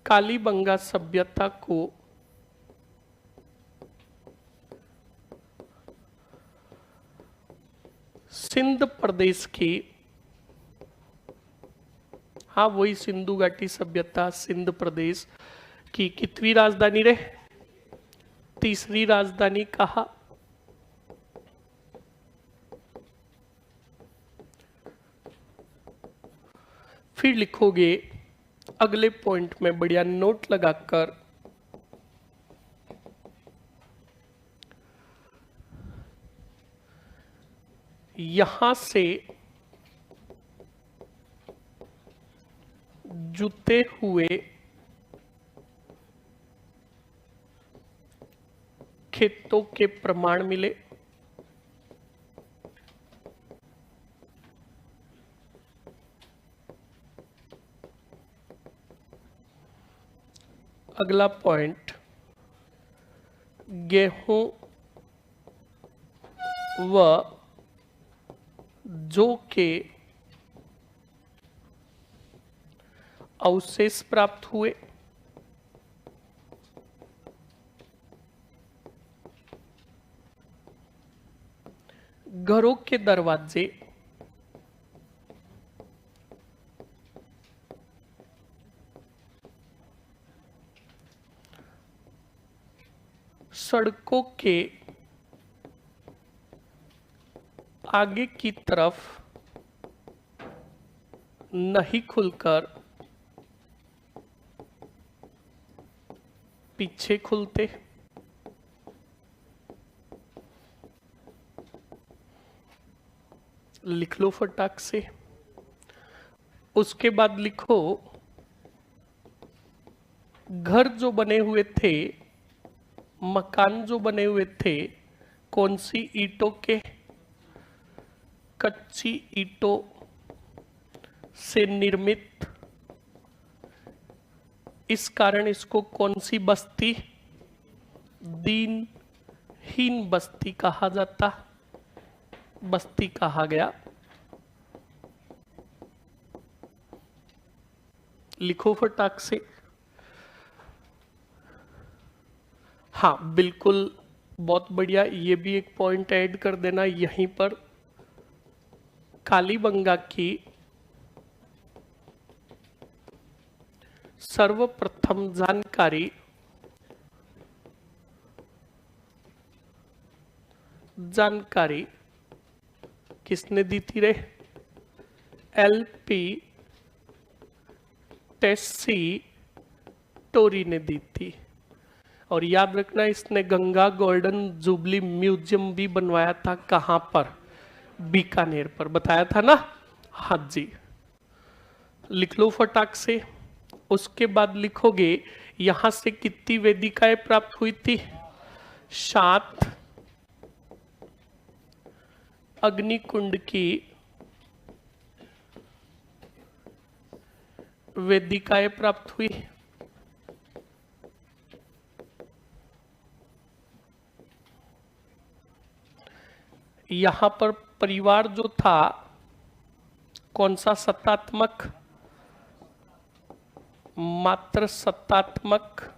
कालीबंगा सभ्यता को सिंध प्रदेश की, हाँ वही सिंधु घाटी सभ्यता, सिंध प्रदेश की कितवी राजधानी रे? तीसरी राजधानी कहा? फिर लिखोगे अगले पॉइंट में बढ़िया नोट लगाकर, यहां से जुते हुए खेतों के प्रमाण मिले। अगला पॉइंट, गेहूं व जौ के अवशेष प्राप्त हुए। घरों के दरवाजे सड़कों के आगे की तरफ नहीं खुलकर पीछे खुलते। लिख लो फटाक से। उसके बाद लिखो घर जो बने हुए थे, मकान जो बने हुए थे, कौन सी ईंटों के? कच्ची ईंटों से निर्मित। इस कारण इसको कौन सी बस्ती? दीनहीन बस्ती कहा जाता, बस्ती कहा गया। लिखो फटाक से। हाँ बिल्कुल, बहुत बढ़िया। ये भी एक पॉइंट ऐड कर देना यहीं पर। कालीबंगा की सर्वप्रथम जानकारी किसने दी थी रे? LP टेस्सी टोरी ने दी थी। और याद रखना, इसने गंगा गोल्डन जुबली म्यूजियम भी बनवाया था। कहां पर? बीकानेर पर। बताया था ना। हाँ जी, लिख लो फटाक से। उसके बाद लिखोगे यहां से कितनी वेदिकाएं प्राप्त हुई थी? 7 अग्निकुंड की वेदिकाएं प्राप्त हुई। यहां पर परिवार जो था कौन सा सत्तात्मक? मात्र सत्तात्मक।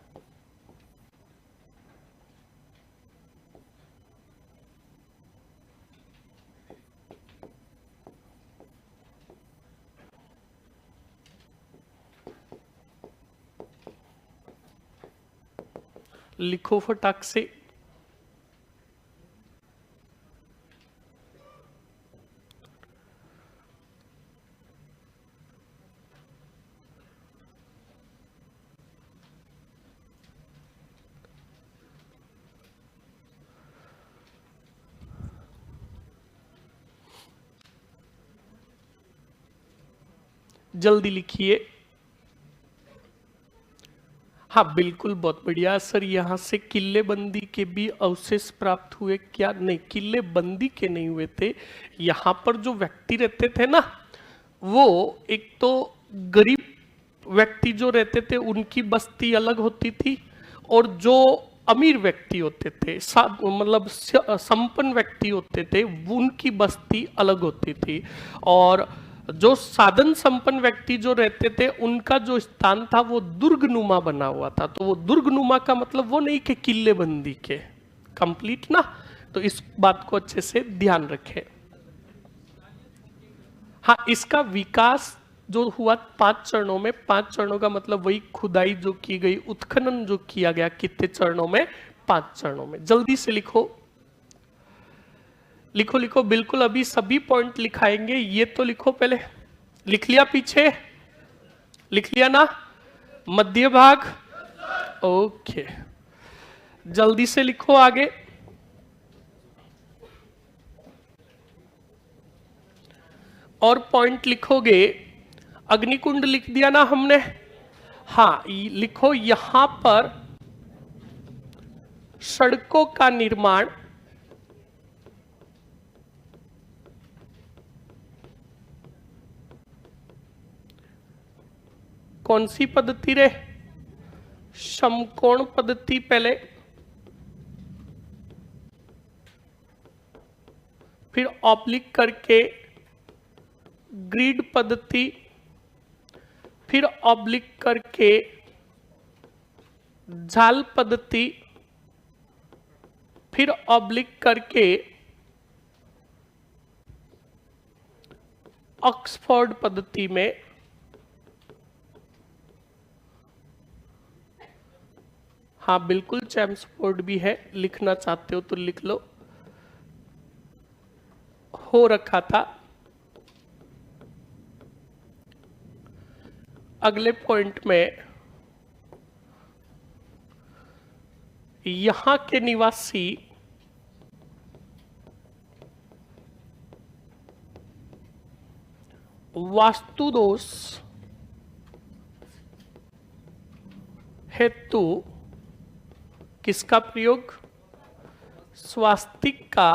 लिखो फटाक से। जल्दी लिखिए। हाँ बिल्कुल, बहुत बढ़िया सर। यहाँ से किले बंदी के भी अवशेष प्राप्त हुए क्या? नहीं, किले बंदी के नहीं हुए थे। यहाँ पर जो व्यक्ति रहते थे ना, वो एक तो गरीब व्यक्ति जो रहते थे उनकी बस्ती अलग होती थी, और जो अमीर व्यक्ति होते थे, मतलब संपन्न व्यक्ति होते थे, उनकी बस्ती अलग होती थी। और जो साधन संपन्न व्यक्ति जो रहते थे उनका जो स्थान था वो दुर्गनुमा बना हुआ था। तो वो दुर्गनुमा का मतलब वो नहीं कि किले बंदी के। कंप्लीट ना? तो इस बात को अच्छे से ध्यान रखें। हाँ, इसका विकास जो हुआ 5 चरणों में। 5 चरणों का मतलब वही खुदाई जो की गई, उत्खनन जो किया गया, कितने चरणों में? 5 चरणों में। जल्दी से लिखो, लिखो लिखो, बिल्कुल अभी सभी पॉइंट लिखाएंगे। ये तो लिखो पहले। लिख लिया? पीछे लिख लिया ना? मध्य भाग, ओके। जल्दी से लिखो आगे। और पॉइंट लिखोगे। अग्निकुंड लिख दिया ना हमने? हाँ, लिखो यहां पर सड़कों का निर्माण कौन सी पद्धति रे? समकोण पद्धति पहले, फिर ऑब्लिक करके ग्रिड पद्धति, फिर ऑब्लिक करके जाल पद्धति, फिर ऑब्लिक करके ऑक्सफोर्ड पद्धति में। हाँ बिल्कुल, चैम्सफोर्ड भी है। लिखना चाहते हो तो लिख लो। हो रखा था। अगले पॉइंट में यहां के निवासी वास्तु दोष हेतु किसका प्रयोग? स्वास्तिक का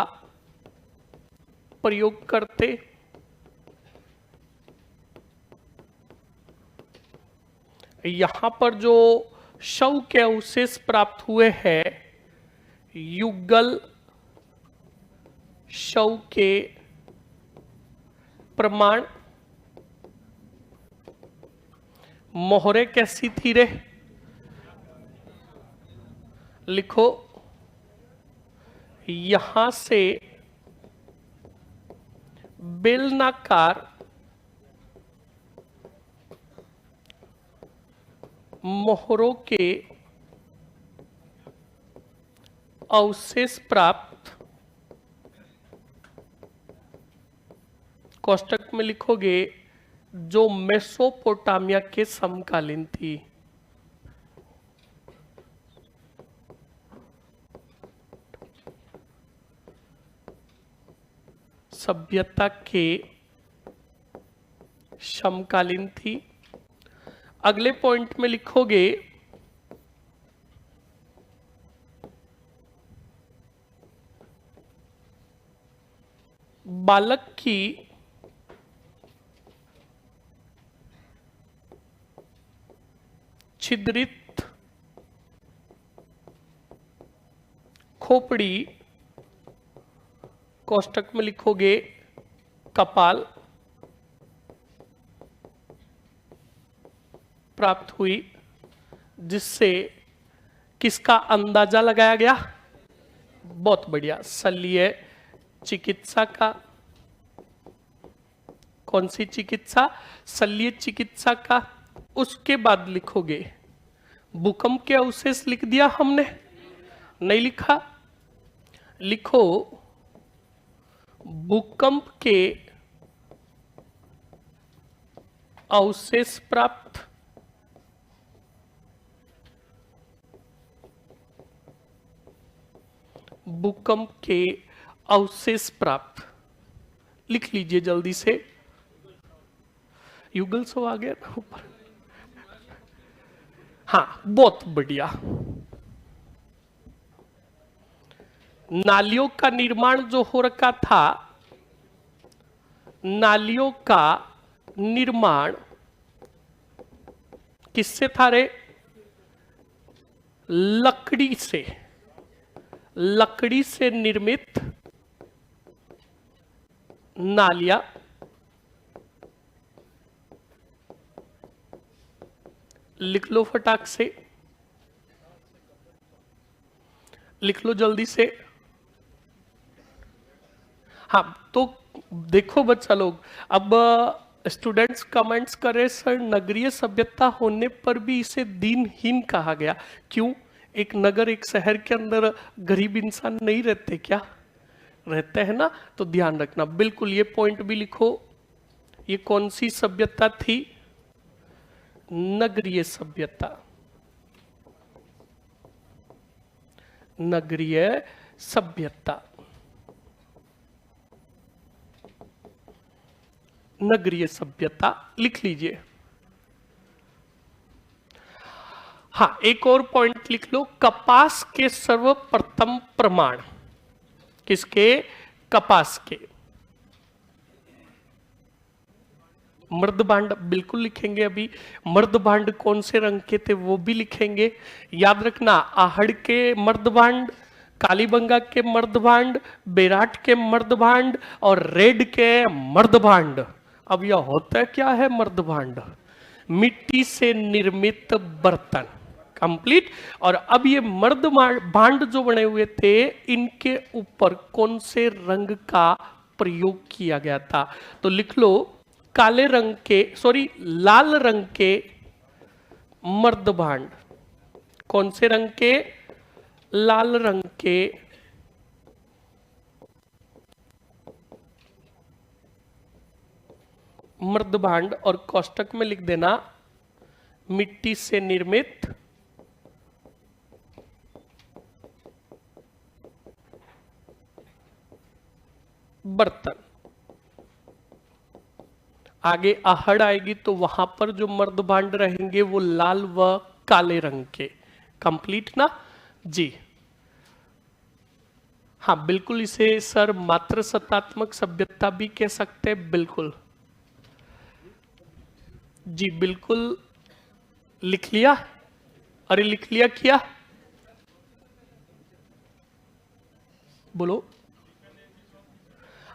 प्रयोग करते। यहां पर जो शव के अवशेष प्राप्त हुए हैं, युगल शव के प्रमाण। मोहरे कैसी थी रे? लिखो, यहां से बेलनाकार मोहरों के अवशेष प्राप्त। कोष्टक में लिखोगे जो मेसोपोटामिया के समकालीन थी। सभ्यता के समकालीन थी। अगले पॉइंट में लिखोगे बालक की छिद्रित खोपड़ी, कोष्टक में लिखोगे कपाल, प्राप्त हुई, जिससे किसका अंदाजा लगाया गया? बहुत बढ़िया, शल्य चिकित्सा का। कौन सी चिकित्सा? शल्य चिकित्सा का। उसके बाद लिखोगे भूकंप के अवशेष। लिख दिया हमने? नहीं लिखा? लिखो भूकंप के अवशेष प्राप्त। भूकंप के अवशेष प्राप्त लिख लीजिए जल्दी से। युगल सो आ गया ना ऊपर। हाँ, बहुत बढ़िया। नालियों का निर्माण जो हो रखा था, नालियों का निर्माण किससे था रे? लकड़ी से। लकड़ी से निर्मित नालियां लिख लो फटाक से, लिख लो जल्दी से। हाँ, तो देखो बच्चा लोग, अब स्टूडेंट्स कमेंट्स करे सर नगरीय सभ्यता होने पर भी इसे दीनहीन कहा गया। क्यों? एक नगर, एक शहर के अंदर गरीब इंसान नहीं रहते क्या? रहते हैं ना। तो ध्यान रखना बिल्कुल, ये पॉइंट भी लिखो। ये कौन सी सभ्यता थी? नगरीय सभ्यता। नगरीय सभ्यता। नगरीय सभ्यता लिख लीजिए। हाँ, एक और पॉइंट लिख लो, कपास के सर्वप्रथम प्रमाण। किसके? कपास के। मर्दभांड बिल्कुल लिखेंगे। अभी मर्दभांड कौन से रंग के थे वो भी लिखेंगे। याद रखना, आहड़ के मर्दभांड, कालीबंगा के मर्दभांड, बेराट के मर्दभांड और रेड के मर्दभांड। अब यह होता क्या है मर्दभांड? मिट्टी से निर्मित बर्तन। कंप्लीट। और अब ये मर्द भांड जो बने हुए थे, इनके ऊपर कौन से रंग का प्रयोग किया गया था? तो लिख लो काले रंग के, सॉरी लाल रंग के मर्द भांड। कौन से रंग के? लाल रंग के मर्द भांड, और कोष्टक में लिख देना मिट्टी से निर्मित बर्तन। आगे आहड़ आएगी तो वहां पर जो मर्द भांड रहेंगे वो लाल व काले रंग के। कंप्लीट ना जी? हाँ बिल्कुल, इसे सर मात्र सत्तात्मक सभ्यता भी कह सकते हैं। बिल्कुल जी, बिल्कुल लिख लिया। अरे लिख लिया क्या? बोलो।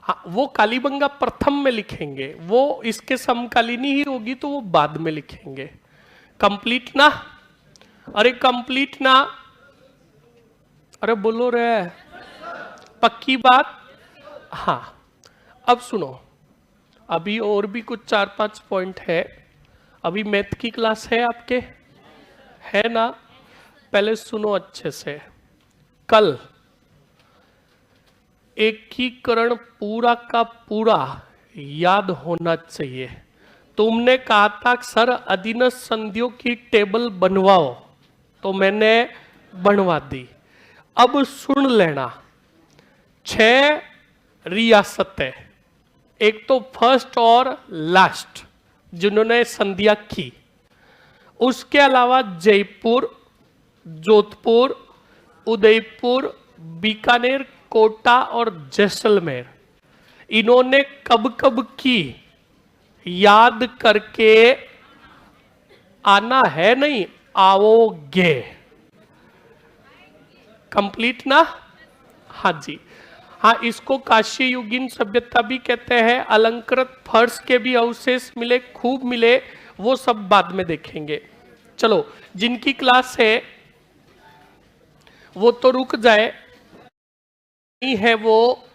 हाँ, वो कालीबंगा प्रथम में लिखेंगे, वो इसके समकालीनी ही होगी तो वो बाद में लिखेंगे। कंप्लीट ना? अरे कंप्लीट ना? अरे बोलो रे, पक्की बात? हाँ, अब सुनो, अभी और भी कुछ 4-5 पॉइंट है। अभी मैथ की क्लास है आपके, है ना? पहले सुनो अच्छे से। कल एकीकरण पूरा का पूरा याद होना चाहिए। तुमने कहा था सर अधीनस्थ संधियों की टेबल बनवाओ, तो मैंने बनवा दी। अब सुन लेना, 6 रियासतें, एक तो फर्स्ट और लास्ट, जिन्होंने संध्या की। उसके अलावा जयपुर, जोधपुर, उदयपुर, बीकानेर, कोटा और जैसलमेर, इन्होंने कब कब की याद करके आना है, नहीं आओगे। कंप्लीट ना? हाँ जी। हाँ, इसको काशी युगीन सभ्यता भी कहते हैं। अलंकृत फर्श के भी अवशेष मिले, खूब मिले, वो सब बाद में देखेंगे। चलो, जिनकी क्लास है वो तो रुक जाए, नहीं है वो